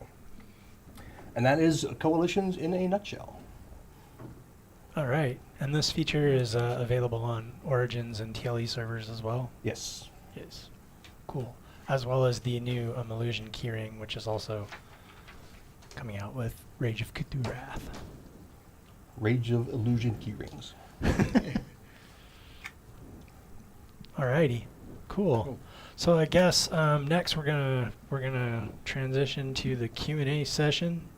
And that is coalitions in a nutshell. All right. And this feature is available on Origins and TLE servers as well. Yes. Yes. Cool. As well as the new Illusion keyring, which is also coming out with Rage of Cthurath. Rage of Illusion keyrings. Alrighty. Cool. So I guess next we're gonna transition to the Q&A session.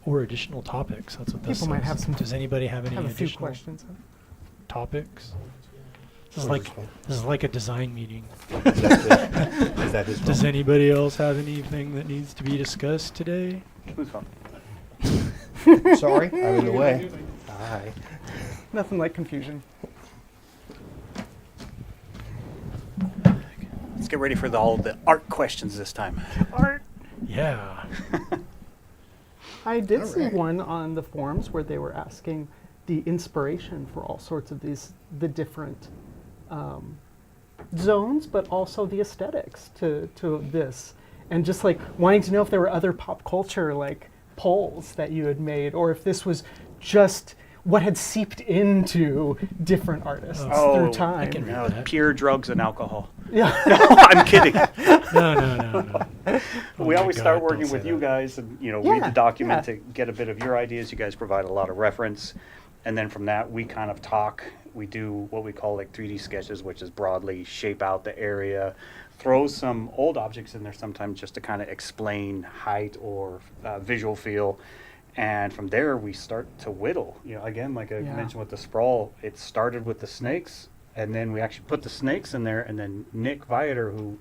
or additional topics. That's what this People might says. have some. Does anybody have any Have a few additional questions. topics? This is Whoever's like phone. this is like a design meeting. Is that his Does phone? anybody else have anything that needs to be discussed today? Who's phone? Sorry, I'm in the way. Hi. Nothing like confusion. Let's get ready for all the art questions this time. Art. Yeah. I did see Alright. one on the forums where they were asking the inspiration for all sorts of the different zones, but also the aesthetics to this, and just like wanting to know if there were other pop culture like polls that you had made, or if this was just what had seeped into different artists Oh, through I time. can read No, that. pure drugs and alcohol. Yeah. No, I'm kidding. No. Oh We my always God, start don't working say with you that. guys and, read Yeah, the document yeah. to get a bit of your ideas. You guys provide a lot of reference. And then from that, we kind of talk. We do what we call like 3D sketches, which is broadly shape out the area, throw some old objects in there sometimes just to kind of explain height or visual feel. And from there, we start to whittle. Again, like I Yeah. mentioned with the sprawl, it started with the snakes. And then we actually put the snakes in there, and then Nick Viator, who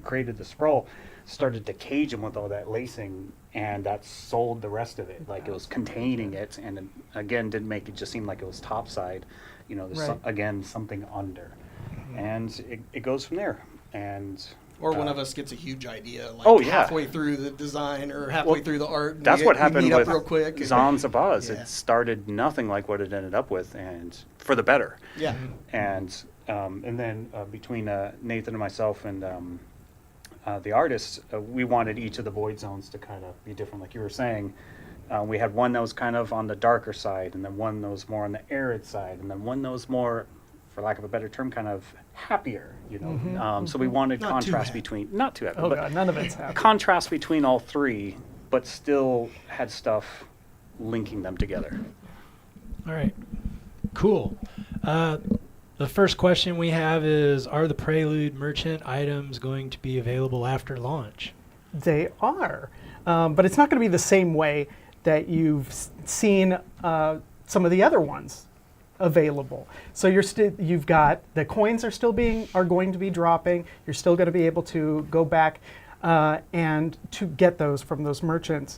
created the sprawl, started to cage them with all that lacing, and that sold the rest of it. Like it was containing it, and it, again, didn't make it just seem like it was topside. There's Right. again something under, and it goes from there. And Or one of us gets a huge idea, like Oh, yeah. halfway through the design or halfway Well, through the art. and that's we what we happened meet with up real quick. Zanzibos. Yeah. It started nothing like what it ended up with, and for the better. Yeah. And then between Nathan and myself and the artists, we wanted each of the void zones to kind of be different, like you were saying. We had one that was kind of on the darker side, and then one that was more on the arid side, and then one that was more, for lack of a better term, kind of happier. So we wanted Not too contrast happy. between, not too happy, Oh but god, none of it's happening. contrast between all three, but still had stuff linking them together. All right. Cool. The first question we have is, are the Prelude merchant items going to be available after launch? They are, but it's not going to be the same way that you've seen some of the other ones available. So you've got the coins are going to be dropping. You're still going to be able to go back and to get those from those merchants.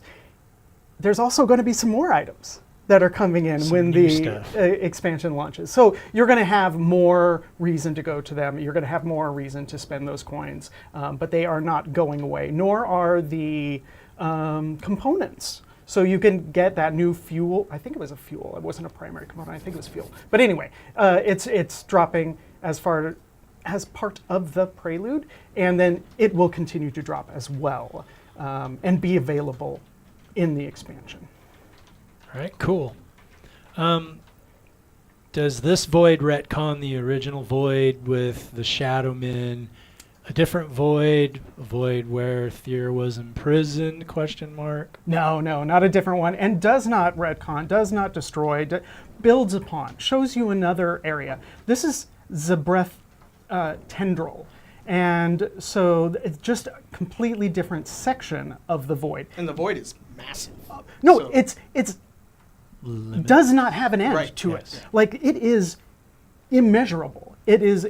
There's also going to be some more items that are coming in Some when new the stuff. expansion launches. So you're going to have more reason to go to them. You're going to have more reason to spend those coins, but they are not going away, nor are the components. So you can get that new fuel. I think it was a fuel. It wasn't a primary component. I think it was fuel. But anyway, it's dropping as part of the Prelude, and then it will continue to drop as well and be available in the expansion. All right, cool. Does this void retcon the original void with the Shadowmen? A different void, a void where Tyr was imprisoned, question mark? No, not a different one. And does not retcon, does not destroy, builds upon, shows you another area. This is Zebreth Tendril. And so it's just a completely different section of the void. And the void is massive. No, So- it's Limit. does not have an end Right, to yes. it. Like it is immeasurable. It is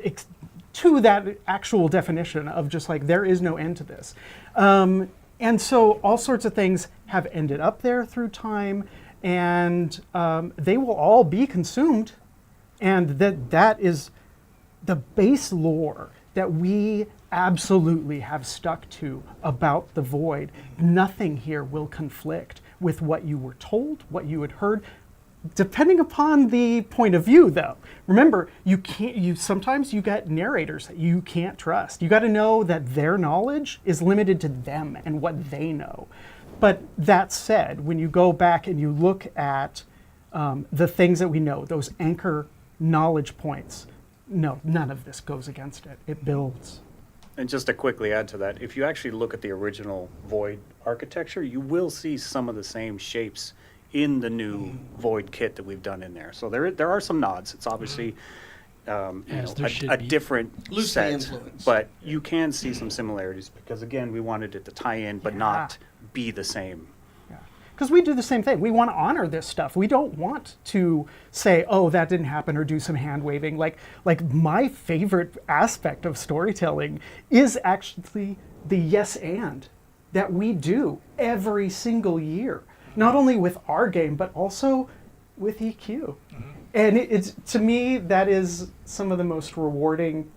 to that actual definition of just like there is no end to this. And so all sorts of things have ended up there through time, and they will all be consumed. And that is the base lore that we absolutely have stuck to about the void. Nothing here will conflict with what you were told, what you had heard, depending upon the point of view, though. Remember, sometimes you get narrators that you can't trust. You got to know that their knowledge is limited to them and what they know. But that said, when you go back and you look at the things that we know, those anchor knowledge points, no, none of this goes against it. It builds. And just to quickly add to that, if you actually look at the original Void architecture, you will see some of the same shapes in the new Void kit that we've done in there. So there are some nods. It's obviously As there should a be. different Loosely set, influenced. but you can see some similarities because again, we wanted it to tie in, but Yeah. not be the same. Because we do the same thing. We want to honor this stuff. We don't want to say, oh, that didn't happen, or do some hand waving. Like my favorite aspect of storytelling is actually the yes and that we do every single year. Not only with our game, but also with EQ. And it's, to me, that is some of the most rewarding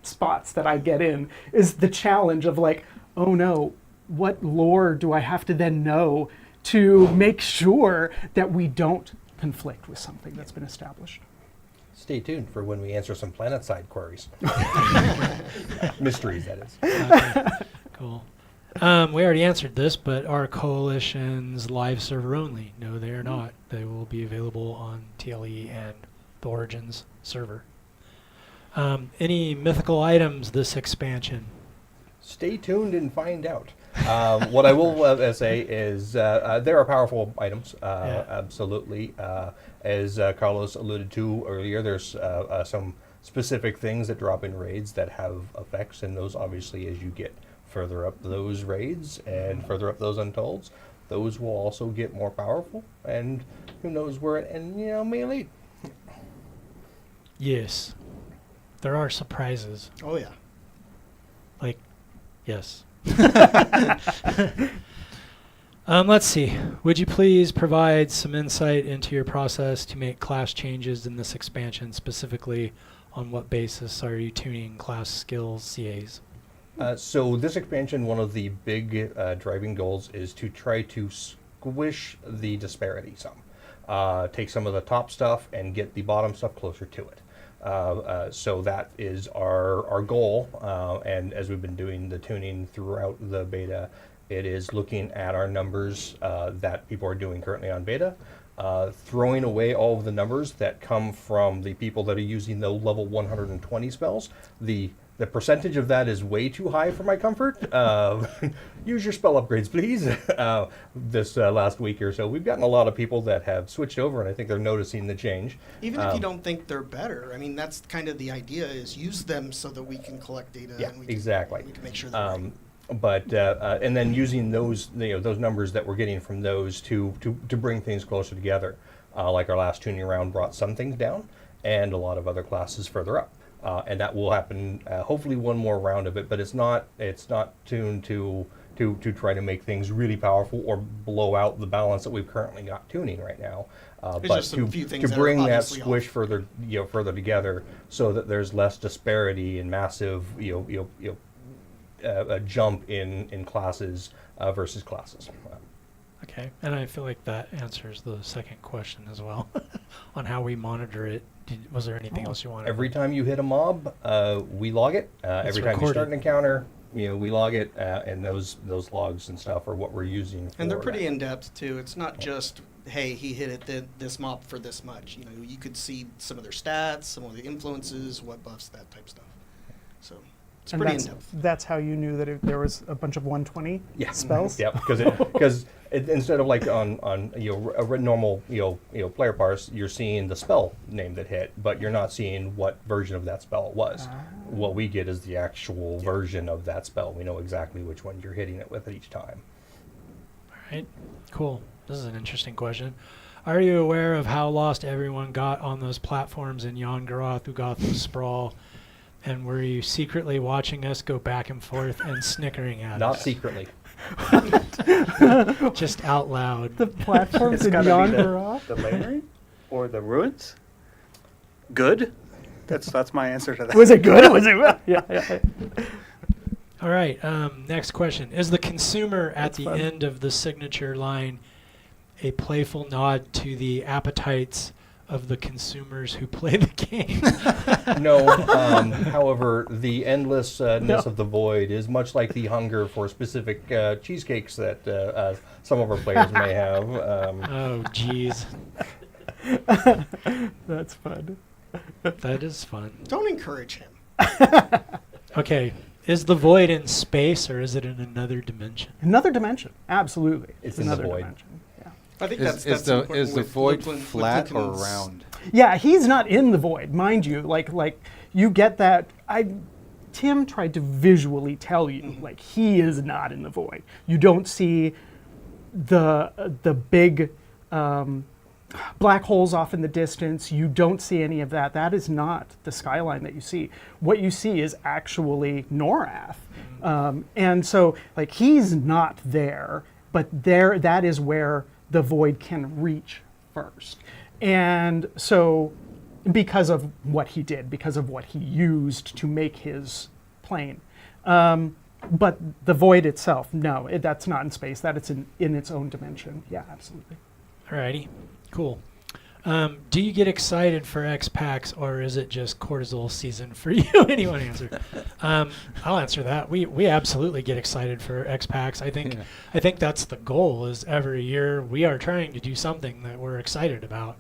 spots that I get in, is the challenge of like, oh no, what lore do I have to then know to make sure that we don't conflict with something that's been established? Stay tuned for when we answer some planet-side queries. Mysteries, that is. Cool. We already answered this, but are coalitions live server only? No, they are not. They will be available on TLE and the Origins server. Any mythical items this expansion? Stay tuned and find out. What I will say is there are powerful items, absolutely. As Carlos alluded to earlier, there's some specific things that drop in raids that have effects, and those obviously, as you get further up those raids and further up those Untolds, those will also get more powerful, and who knows where it may lead. Yes. There are surprises. Oh yeah. Like, yes. Let's see. Would you please provide some insight into your process to make class changes in this expansion? Specifically, on what basis are you tuning class skills CAs? So this expansion, one of the big driving goals is to try to squish the disparity some. Take some of the top stuff and get the bottom stuff closer to it. So that is our goal, and as we've been doing the tuning throughout the beta, it is looking at our numbers that people are doing currently on beta, throwing away all of the numbers that come from the people that are using the level 120 spells. The percentage of that is way too high for my comfort. Use your spell upgrades, please. This last week or so, we've gotten a lot of people that have switched over, and I think they're noticing the change. Even if you don't think they're better, I mean, that's kind of the idea, is use them so that we can collect data. Yeah, and we can, exactly. We can make sure they're right. But and then using those those numbers that we're getting from those to bring things closer together. Like our last tuning round brought some things down, and a lot of other classes further up. And that will happen. Hopefully, one more round of it. But it's not tuned to try to make things really powerful or blow out the balance that we've currently got tuning right now. But just a few things that are bring that obviously squish off. further further together, so that there's less disparity and massive a jump in classes versus classes. Okay, and I feel like that answers the second question as well, on how we monitor it. Was there anything else you wanted? Every time you hit a mob, we log it. Every time you start an encounter, we log it, and those logs and stuff are what we're using. And they're for pretty that. in depth too. It's not just, hey, he hit it this mob for this much. You could see some of their stats, some of the influences, what buffs, that type stuff. So it's pretty in depth. That's how you knew that there was a bunch of 120 spells? Yeah, because instead of like on a normal player parse, you're seeing the spell name that hit, but you're not seeing what version of that spell it was. What we get is the actual version of that spell. We know exactly which one you're hitting it with each time. All right, cool. This is an interesting question. Are you aware of how lost everyone got on those platforms in Yongaroth, Aguffel, Sprawl? And were you secretly watching us go back and forth and snickering at Not us? secretly. Just out loud. The platforms It's in gotta be Yongaroth? the layering or the ruins. Good. That's my answer to that. Was it good? Was it? Yeah. All right, next question. Is the consumer at That's the fun. end of the signature line a playful nod to the appetites of the consumers who play the game? No. However, the endlessness of the void is much like the hunger for specific cheesecakes that some of our players may have. Oh, jeez. That's fun. That is fun. Don't encourage him. Okay, is the void in space or is it in another dimension? Another dimension. Absolutely. It's in the another void. dimension. Yeah. I think Is that's the important is the with void Lukeland- with flat or Lukeland's- round? Yeah, he's not in the void, mind you. Like you get that. Tim tried to visually tell you, like, he is not in the void. You don't see the big black holes off in the distance. You don't see any of that. That is not the skyline that you see. What you see is actually Norath. And so, like, he's not there, but that is where the void can reach first. And so, because of what he did, because of what he used to make his plane. But the void itself, no, that's not in space. That it's in its own dimension. Yeah, absolutely. Alrighty, cool. Do you get excited for X-Pax, or is it just cortisol season for you? Anyone answer? I'll answer that. We absolutely get excited for X-Pax. I think that's the goal. Is every year we are trying to do something that we're excited about.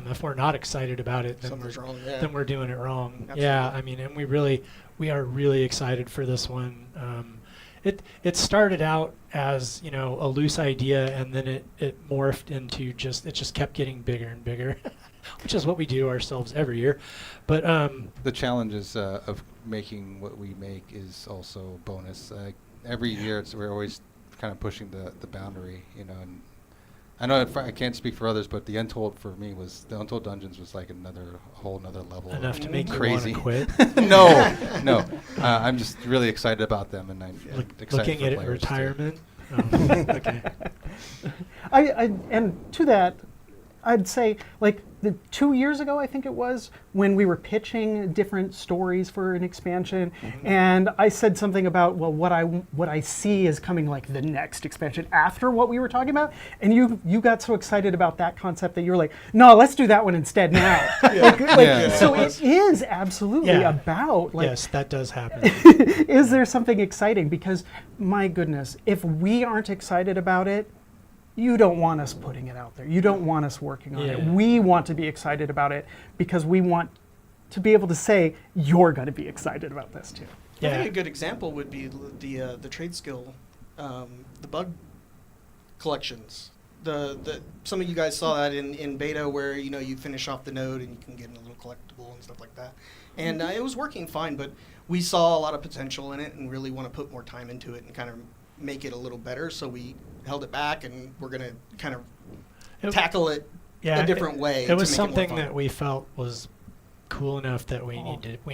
If we're not excited about it, then Something's wrong. Yeah. then we're doing it wrong. Absolutely. Yeah, I mean, and we are really excited for this one. It started out as, you know, a loose idea, and then it morphed into it just kept getting bigger and bigger, which is what we do ourselves every year. But The challenges of making what we make is also bonus. Every year, we're always kind of pushing the boundary, you know. And I know I can't speak for others, but the Untold for me the Untold Dungeons was like whole another level. enough to make crazy. you want to quit. No. I'm just really excited about them, and I'm excited Looking for at it, players too. retirement. Okay. And to that, I'd say, like, 2 years ago, I think it was, when we were pitching different stories for an expansion, and I said something about, well, what I see is coming, like, the next expansion after what we were talking about, and you got so excited about that concept that you were like, no, let's do that one instead now. So it is absolutely about, like, Yes, that does happen. is there something exciting? Because, my goodness, if we aren't excited about it, you don't want us putting it out there. You don't want us working on it. Yeah. We want to be excited about it because we want to be able to say, you're going to be excited about this too. I think a good example would be the trade skill, the bug collections. Some of you guys saw that in beta, where, you know, you finish off the node and you can get a little collectible and stuff like that. And it was working fine, but we saw a lot of potential in it and really want to put more time into it and kind of make it a little better. So we held it back, and we're going to kind of tackle it a different way. It was to make something it more that fun. we felt was cool enough that we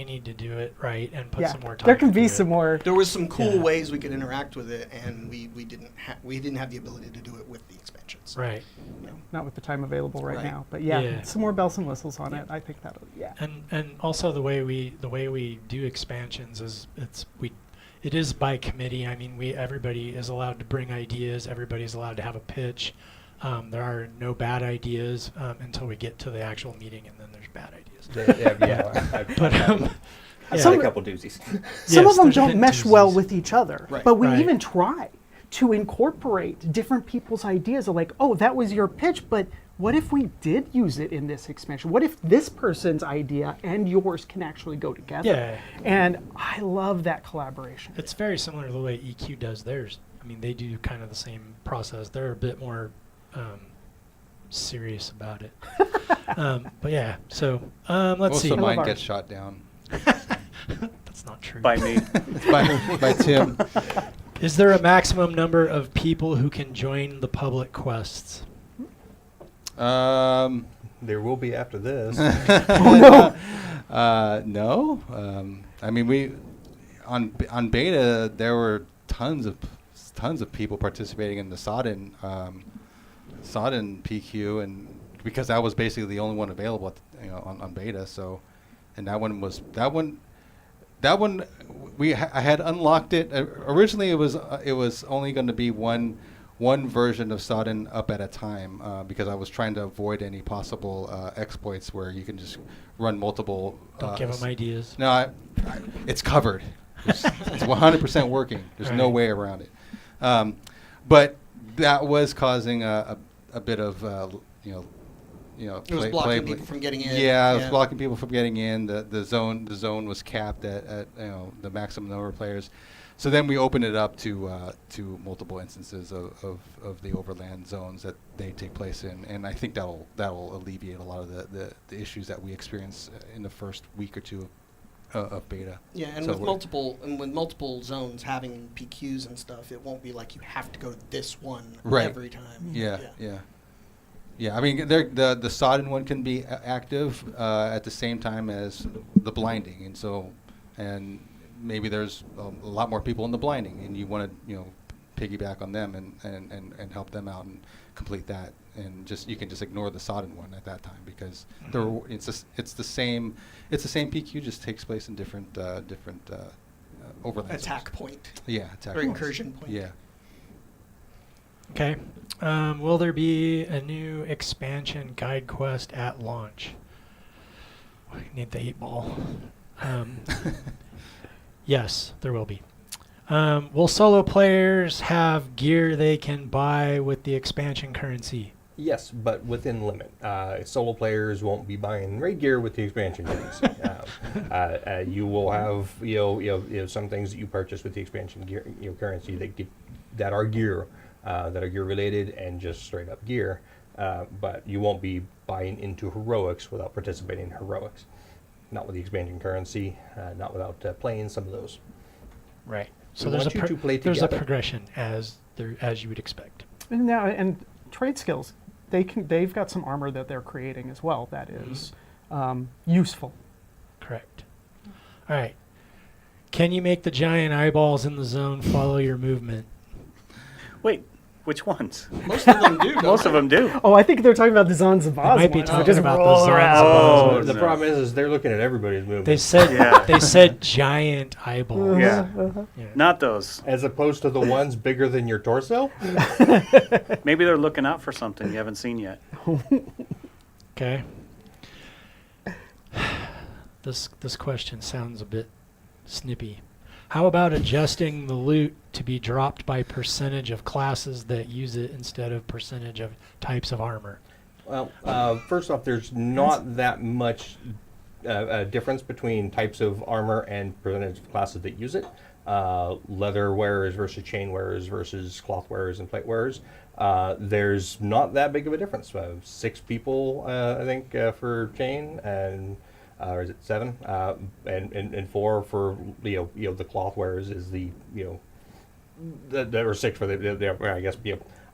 need to do it right and put some more time. There can be into some it. more. There was some cool Yeah. ways we could interact with it, and we didn't have the ability to do it with the expansions. Right. Not with the time available right Right. now, but Yeah. some more bells and whistles on it. I think that'll, And also the way we do expansions is it is by committee. I mean, everybody is allowed to bring ideas. Everybody's allowed to have a pitch. There are no bad ideas until we get to the actual meeting, and then there's bad ideas. But I've had a couple doozies. Some Yes, of them there's don't been mesh well doozies. with each other, Right. but we Right. even try to incorporate different people's ideas of, like, oh, that was your pitch, but what if we did use it in this expansion? What if this person's idea and yours can actually go together? Yeah. And I love that collaboration. It's very similar to the way EQ does theirs. I mean, they do kind of the same process. They're a bit more serious about it. But yeah, so let's Most see. of mine ours. gets shot down That's not true. By me. by Tim. Is there a maximum number of people who can join the public quests? There will be after this. No. I mean, we on beta there were tons of people participating in the Sodden PQ, and because I was basically the only one available on beta. So, and that one I had unlocked it. Originally, it was only going to be one version of Sodden up at a time because I was trying to avoid any possible exploits where you can just run multiple. Don't give them ideas. No, it's covered. It's 100% working. There's no way around it. But that was causing a bit of It was blocking people from getting in. Yeah, it was blocking people from getting in. The zone was capped at the maximum number of players. So then we opened it up to multiple instances of the overland zones that they take place in, and I think that'll alleviate a lot of the issues that we experienced in the first week or two of beta. Yeah, and So with we're- multiple zones having PQs and stuff, it won't be like you have to go to this one Right. every time. Yeah. I mean, the sodden one can be active at the same time as the blinding, and maybe there's a lot more people in the blinding, and you want to piggyback on them and help them out and complete that, and you can just ignore the sodden one at that time because it's the same PQ, just takes place in different overlay Attack zones. point. Yeah, attack Or points. incursion point. Yeah. Okay. Will there be a new expansion guide quest at launch? I need the 8-ball. Yes, there will be. Will solo players have gear they can buy with the expansion currency? Yes, but within limit. Solo players won't be buying raid gear with the expansion currency. You will have some things that you purchase with the expansion gear currency that are gear related and just straight up gear. But you won't be buying into heroics without participating in heroics. Not with the expansion currency. Not without playing some of those. Right. So We there's want you to play there's a together. progression as you would expect. And trade skills, they've got some armor that they're creating as well that is useful. Correct. All right. Can you make the giant eyeballs in the zone follow your movement? Wait, which ones? Most of them do. Most of them do. Oh, I think they're talking about the Zanzibos They might be ones, talking which is about the roll around. Zanzibos. Oh, the no. problem is they're looking at everybody's movement. They said Yeah. they said giant eyeballs. Yeah. Yeah. Not those. as opposed to the ones bigger than your torso. Maybe they're looking out for something you haven't seen yet. Okay. This question sounds a bit snippy. How about adjusting the loot to be dropped by percentage of classes that use it instead of percentage of types of armor? Well, first off, there's not that much difference between types of armor and percentage of classes that use it. Leather wearers versus chain wearers versus cloth wearers and plate wearers. There's not that big of a difference. 6 people, I think, for chain, and or is it 7? And 4 for the cloth wearers is there were 6 for the I guess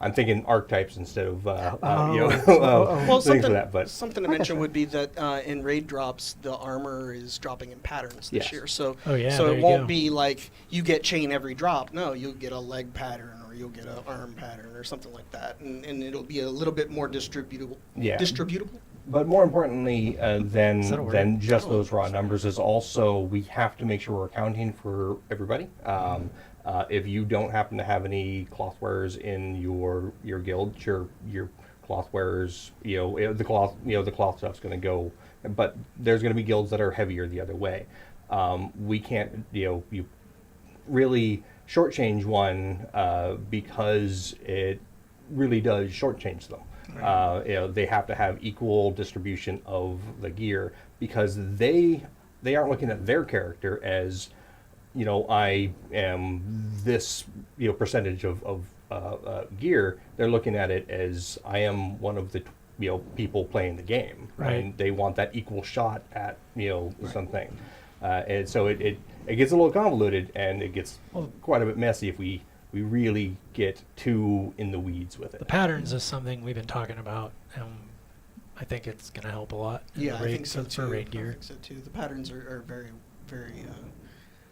I'm thinking archetypes instead of Well, things for that. But something to mention would be that in raid drops, the armor is dropping in patterns this Yes. year. So, Oh, yeah, so there it you won't go. be like you get chain every drop. No, you'll get a leg pattern or you'll get an arm pattern or something like that, and it'll be a little bit more distributable. Yeah. Distributable. But more importantly Is that a word? than just those raw numbers is also we have to make sure we're accounting for everybody. If you don't happen to have any cloth wearers in your guild, your cloth wearers, the cloth stuff's going to go. But there's going to be guilds that are heavier the other way. We can't you really shortchange one because it really does shortchange them. They have to have equal distribution of the gear because they aren't looking at their character as I am this percentage of gear. They're looking at it as I am one of the people playing the game, Right. and they want that equal shot at something. And so it gets a little convoluted, and it gets quite a bit messy if we really get too in the weeds with The it. patterns is something we've been talking about. I think it's going to help a lot. In Yeah, the I raid, think so for too. raid I gear. think so too. The patterns are very, very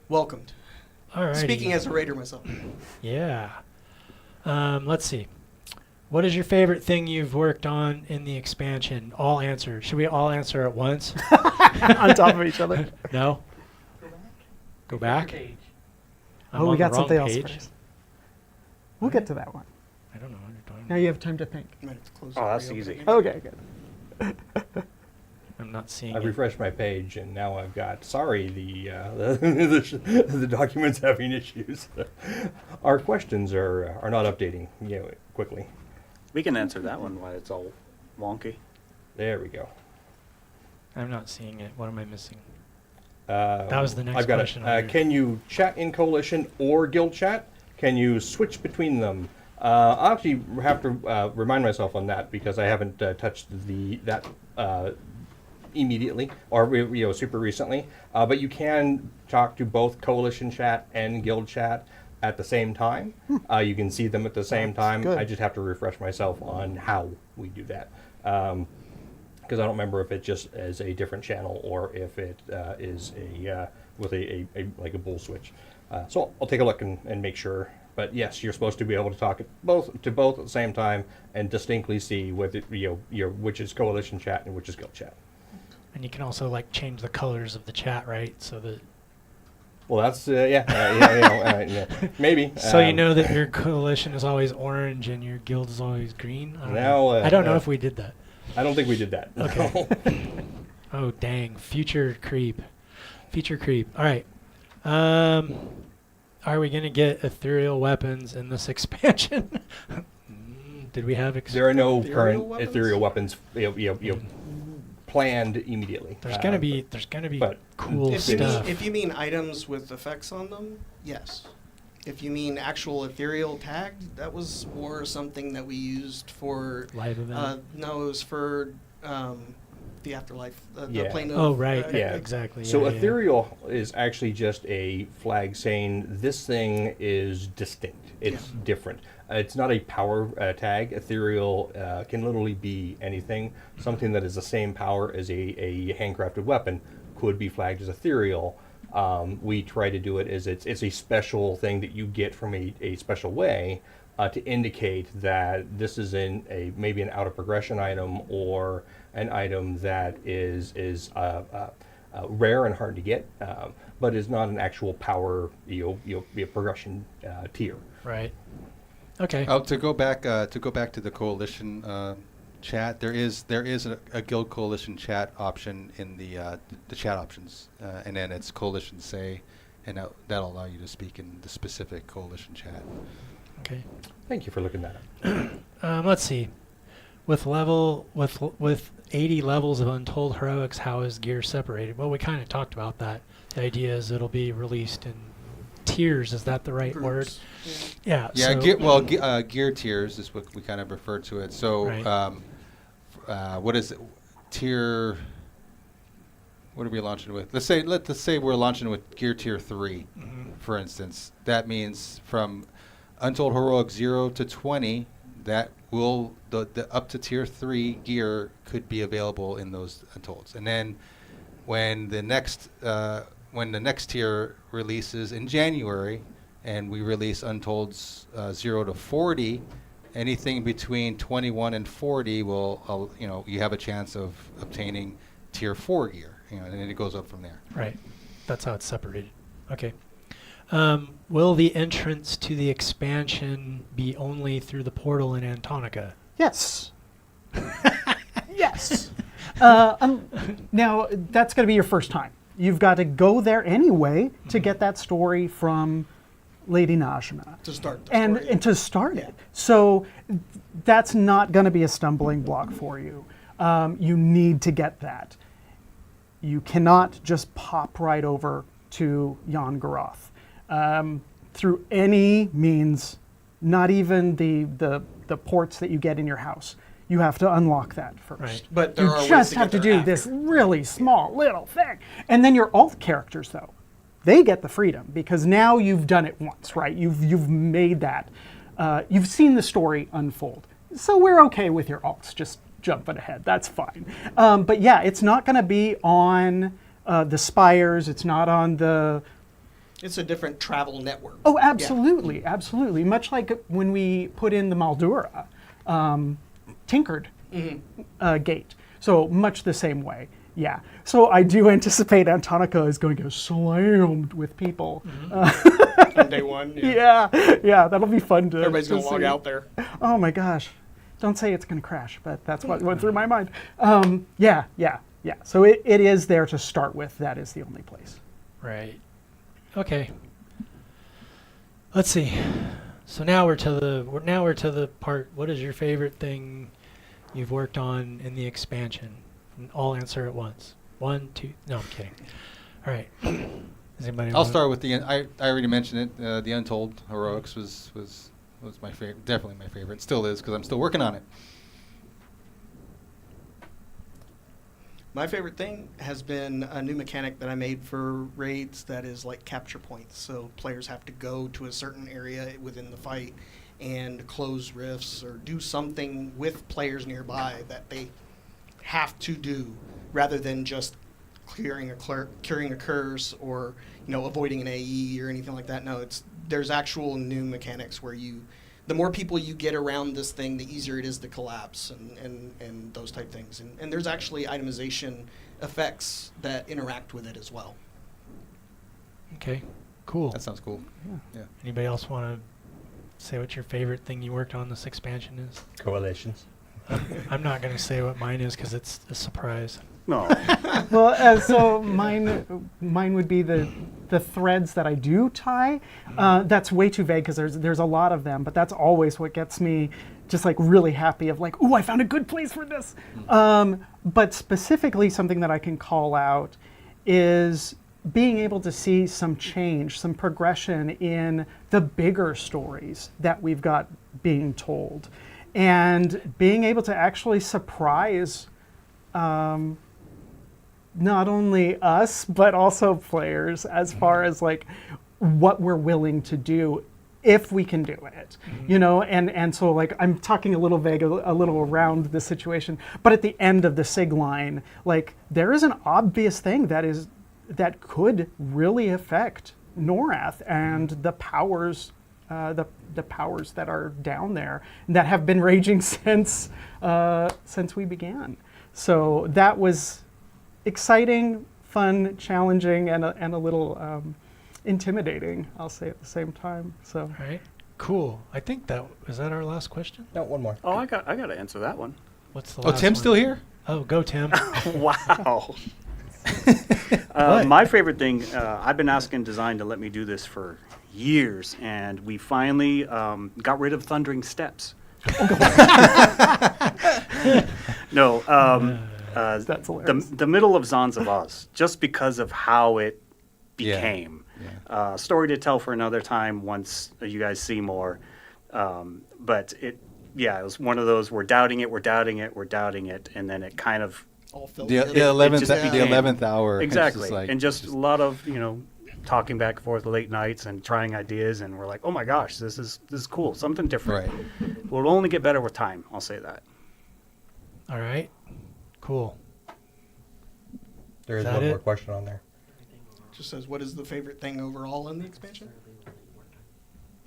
welcomed. All right. Speaking as a raider myself. Yeah. Let's see. What is your favorite thing you've worked on in the expansion? All answer. Should we all answer at once? On top of each other. No? Go back? I'm Oh, on we the got wrong something else page. first. We'll get to that one. I don't know what you're talking Now about. you have time to think. You might have to close Oh, it, that's reopen easy. it. Okay, good. I'm not seeing I've it. refreshed my page, and now I've got the document's having issues. Our questions are not updating quickly. We can answer that one while it's all wonky. There we go. I'm not seeing it. What am I missing? That was the next I've got question it. on here. Can you chat in Coalition or Guild chat? Can you switch between them? I'll actually have to remind myself on that because I haven't touched that immediately or super recently, but you can talk to both Coalition chat and Guild chat at the same time. You can see them at the same time. good. I just have to refresh myself on how we do that. Because I don't remember if it just is a different channel or if it is with a like a bull switch. So I'll take a look and make sure. But yes, you're supposed to be able to talk to both at the same time and distinctly see whether which is Coalition chat and which is Guild chat. And you can also like change the colors of the chat, right? So that Well, that's maybe. so you know that your coalition is always orange and your guild is always green. I don't know. Now, I don't know if we did that. I don't think we did that. Okay. Oh dang! Future creep. All right. Are we gonna get ethereal weapons in this expansion? Did we have? There are no Ethereal current weapons? ethereal weapons planned immediately. There's gonna be but cool If stuff. you mean items with effects on them, yes. If you mean actual ethereal tagged, that was more something that we used for. Live event. No, it was for the afterlife, the Yeah. plane of. Oh right, yeah. exactly. So yeah, ethereal is actually just a flag saying this thing is distinct. It's different. It's not a power tag. Ethereal can literally be anything. Something that is the same power as a handcrafted weapon could be flagged as ethereal. We try to do it as it's a special thing that you get from a special way to indicate that this is maybe an out of progression item or an item that is rare and hard to get, but is not an actual power progression tier. Right. Okay. Oh, to go back to the coalition chat, there is a guild coalition chat option in the chat options, and then it's coalition say, and that'll allow you to speak in the specific coalition chat. Okay. Thank you for looking that up. Let's see. With 80 levels of Untold Heroics, how is gear separated? Well, we kind of talked about that. The idea is it'll be released in tiers. Is that the right word? Groups. Yeah. Yeah, so gear tiers is what we kind of refer to it. So, Right. what is it? Tier? What are we launching with? Let's say we're launching with gear tier 3, for instance. That means from Untold Heroic 0 to 20, that will the up to tier 3 gear could be available in those Untolds. And then when the next tier releases in January, and we release Untolds 0 to 40, anything between 21 and 40 will you have a chance of obtaining tier 4 gear, and then it goes up from there. Right. That's how it's separated. Okay. Will the entrance to the expansion be only through the portal in Antonica? Yes. Yes. Now, that's going to be your first time. You've got to go there anyway to get that story from Lady Najma. To start the And, story. and to start it. So that's not going to be a stumbling block for you. You need to get that. You cannot just pop right over to Yongaroth through any means, not even the ports that you get in your house. You have to unlock that first. Right. But there You are ways just to have get to there do this after. really small little thing. And then your alt characters, though, they get the freedom because now you've done it once, right? You've made that. You've seen the story unfold. So we're okay with your alts just jumping ahead. That's fine. But yeah, it's not going to be on the spires. It's not on the... It's a different travel network. Oh, absolutely, absolutely. Much like when we put in the Maldura tinkered gate. So much the same way. Yeah. So I do anticipate Antonica is going to get slammed with people. On day one. Yeah, that'll be fun to. Everybody's to going to log see. out there. Oh my gosh. Don't say it's going to crash, but that's what went through my mind. Yeah. So it is there to start with. That is the only place. Right. Okay. Let's see. So now we're to the part. What is your favorite thing you've worked on in the expansion? And all answer at once. 1, 2. No, I'm kidding. All right. Does anybody? I'll start with I already mentioned it. The Untold Heroics was my favorite. Definitely my favorite. Still is because I'm still working on it. My favorite thing has been a new mechanic that I made for raids that is like capture points. So players have to go to a certain area within the fight and close rifts or do something with players nearby that they have to do, rather than just curing a curse or avoiding an AE or anything like that. No, there's actual new mechanics where the more people you get around this thing, the easier it is to collapse and those type things. And there's actually itemization effects that interact with it as well. Okay, cool. That sounds cool. Yeah. Anybody else want to say what your favorite thing you worked on this expansion is? Coalitions. I'm not going to say what mine is because it's a surprise. No. Well, so mine would be the threads that I do tie. That's way too vague because there's a lot of them, but that's always what gets me just like really happy of like, ooh, I found a good place for this. But specifically something that I can call out is being able to see some change, some progression in the bigger stories that we've got being told. And being able to actually surprise not only us, but also players as far as like what we're willing to do if we can do it, and so like I'm talking a little vague, a little around the situation, but at the end of the SIG line, like there is an obvious thing that could really affect Norath and the powers the powers that are down there that have been raging since we began. So that was exciting, fun, challenging, and a little intimidating, I'll say at the same time. So. All right, cool. I think is that our last question? No, one more. Oh, I got to answer that one. What's the Oh, last Tim's one? still here? Oh, go Tim. Wow. What? My favorite thing, I've been asking Design to let me do this for years, and we finally got rid of Thundering Steps. No, That's hilarious. the middle of Zanzibos, just because of how it Yeah. became. Yeah. Story to tell for another time once you guys see more. But it was one of those, we're doubting it, and then it kind of All filled The together. 11th just became- the 11th hour. it's exactly, just like- and just a lot of talking back and forth late nights and trying ideas, and we're like, oh my gosh, this is cool, something different. Right. Will only get better with time. I'll say that. All right, cool. There Is is that one more it? question on there. Just says, what is the favorite thing overall in the expansion?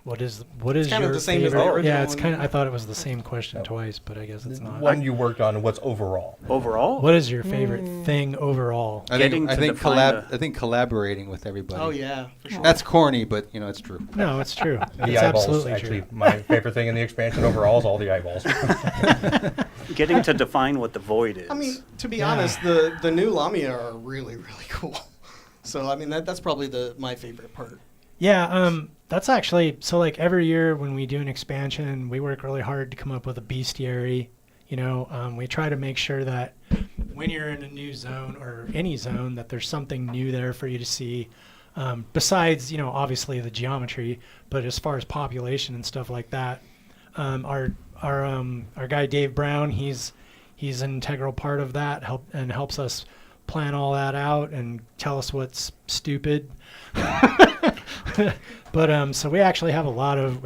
What is kind your of the same as the favorite? original Yeah, it's one. kind of. I thought it was the same question twice, but I guess it's not. One you worked on and what's overall? Overall, What is your favorite thing overall? Getting to define I think collaborating with everybody. Oh yeah, for sure. That's corny, but it's true. No, it's true. The It's eyeballs, absolutely actually. true. My favorite thing in the expansion overall is all the eyeballs. getting to define what the void is. I mean, to be Yeah. honest, the new Lamia are really, really cool. So I mean, that's probably my favorite part. Yeah, that's actually so. Like every year when we do an expansion, we work really hard to come up with a bestiary. We try to make sure that when you're in a new zone or any zone, that there's something new there for you to see. Besides, obviously the geometry, but as far as population and stuff like that, our guy Dave Brown, he's an integral part of that. Helps us plan all that out and tell us what's stupid. But so we actually have a lot of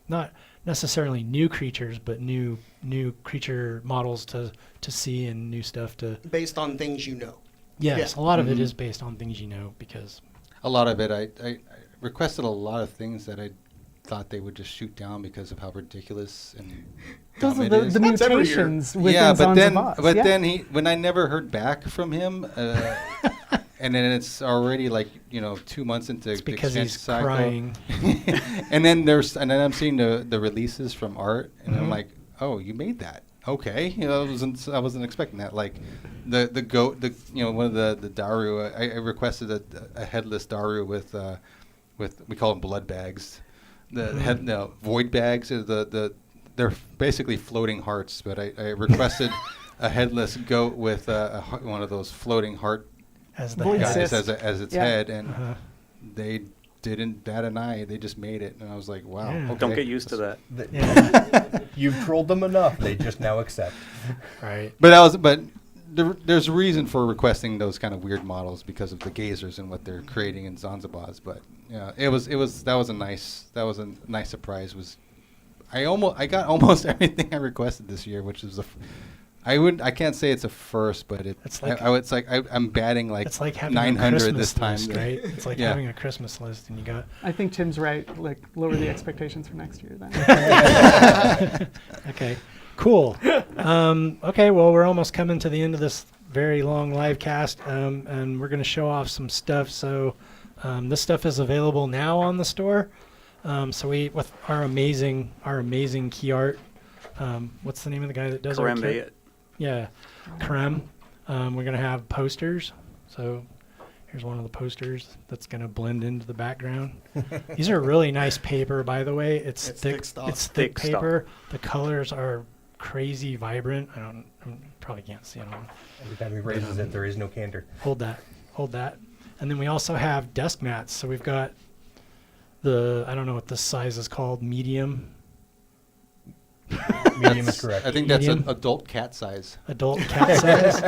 not necessarily new creatures, but new creature models to see and new stuff to. Based on things you know. Yes, Yeah. a lot of it is based on things because. A lot of it, I requested a lot of things that I thought they would just shoot down because of how ridiculous and Those dumb are it the is. That's every year. mutations within Yeah, but Zanzibos. Yeah. then when I never heard back from him, and then it's already like 2 months into It's the because expansion he's cycle. crying. and then I'm seeing the releases from Art, and I'm Mhm. like, oh, you made that? Okay, I wasn't expecting that. Like the goat, one of the Daru. I requested a headless Daru with we call them blood bags. The void bags are they're basically floating hearts, but I requested a headless goat with one of those floating heart As the Void head. guys cyst. as its Yeah. head, and Uh-huh. they didn't bat an eye. They just made it, and I was like, wow. Yeah. Okay. Don't get used to that. Yeah. You've trolled them enough. They just now accept. Right. But there's a reason for requesting those kind of weird models because of the gazers and what they're creating in Zanzibos. But yeah, that was a nice surprise. I got almost everything I requested this year, which is I can't say it's a first, but I'm batting like it's like having 900 a Christmas this time. list, right? It's like Yeah. having a Christmas list, and you got. I think Tim's right. Like, lower the expectations for next year then. Okay, cool. Okay, well, we're almost coming to the end of this very long live cast, and we're going to show off some stuff. So this stuff is available now on the store. So with our amazing key art. What's the name of the guy that does our key art? Yeah, Krem. We're going to have posters. So here's one of the posters that's going to blend into the background. These are really nice paper, by the way. It's thick stuff. It's thick Thick stuff. paper. The colors are crazy vibrant. I probably can't see it on. Every time he raises it, there is no canter. Hold that. And then we also have desk mats. So we've got I don't know what this size is called, medium. Medium is correct. I think that's an Medium. adult cat size. Adult cat size.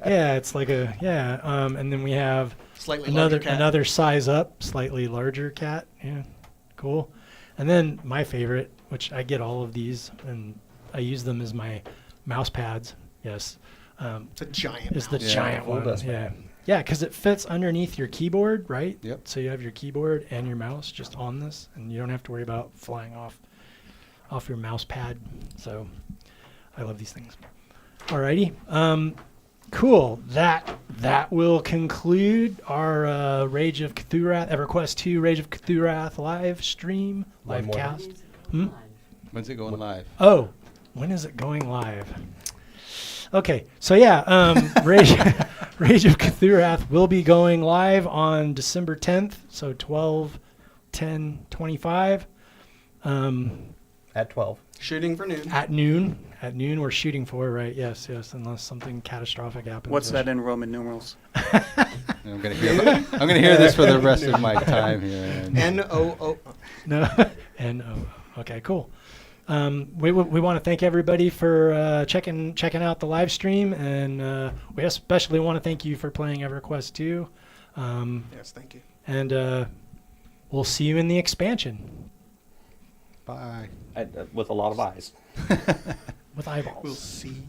Yeah, it's like and then we have Slightly larger cat. another size up, slightly larger cat. Yeah, cool. And then my favorite, which I get all of these, and I use them as my mouse pads. Yes, It's a giant. is the mouse. Yeah, giant full one. desk Yeah, pad. yeah, because it fits underneath your keyboard, right? Yep. So you have your keyboard and your mouse just on this, and you don't have to worry about flying off your mouse pad. So I love these things. Alrighty. Cool. That will conclude our Rage of Cthurath, EverQuest 2 Rage of Cthurath live stream, One live more. cast. When's it going live? Oh, when is it going live? Okay, so yeah, Rage of Cthurath will be going live on December 10th, so 12/10/25. At 12. Shooting for noon. At noon. At noon, we're shooting for, right? Yes, unless something catastrophic happens. What's that in Roman numerals? I'm gonna hear this for the rest of my time here. NOO. No. N-O. Okay, cool. We want to thank everybody for checking out the live stream, and we especially want to thank you for playing EverQuest 2. Yes, thank you. And we'll see you in the expansion Bye. With a lot of eyes. with eyeballs. We'll see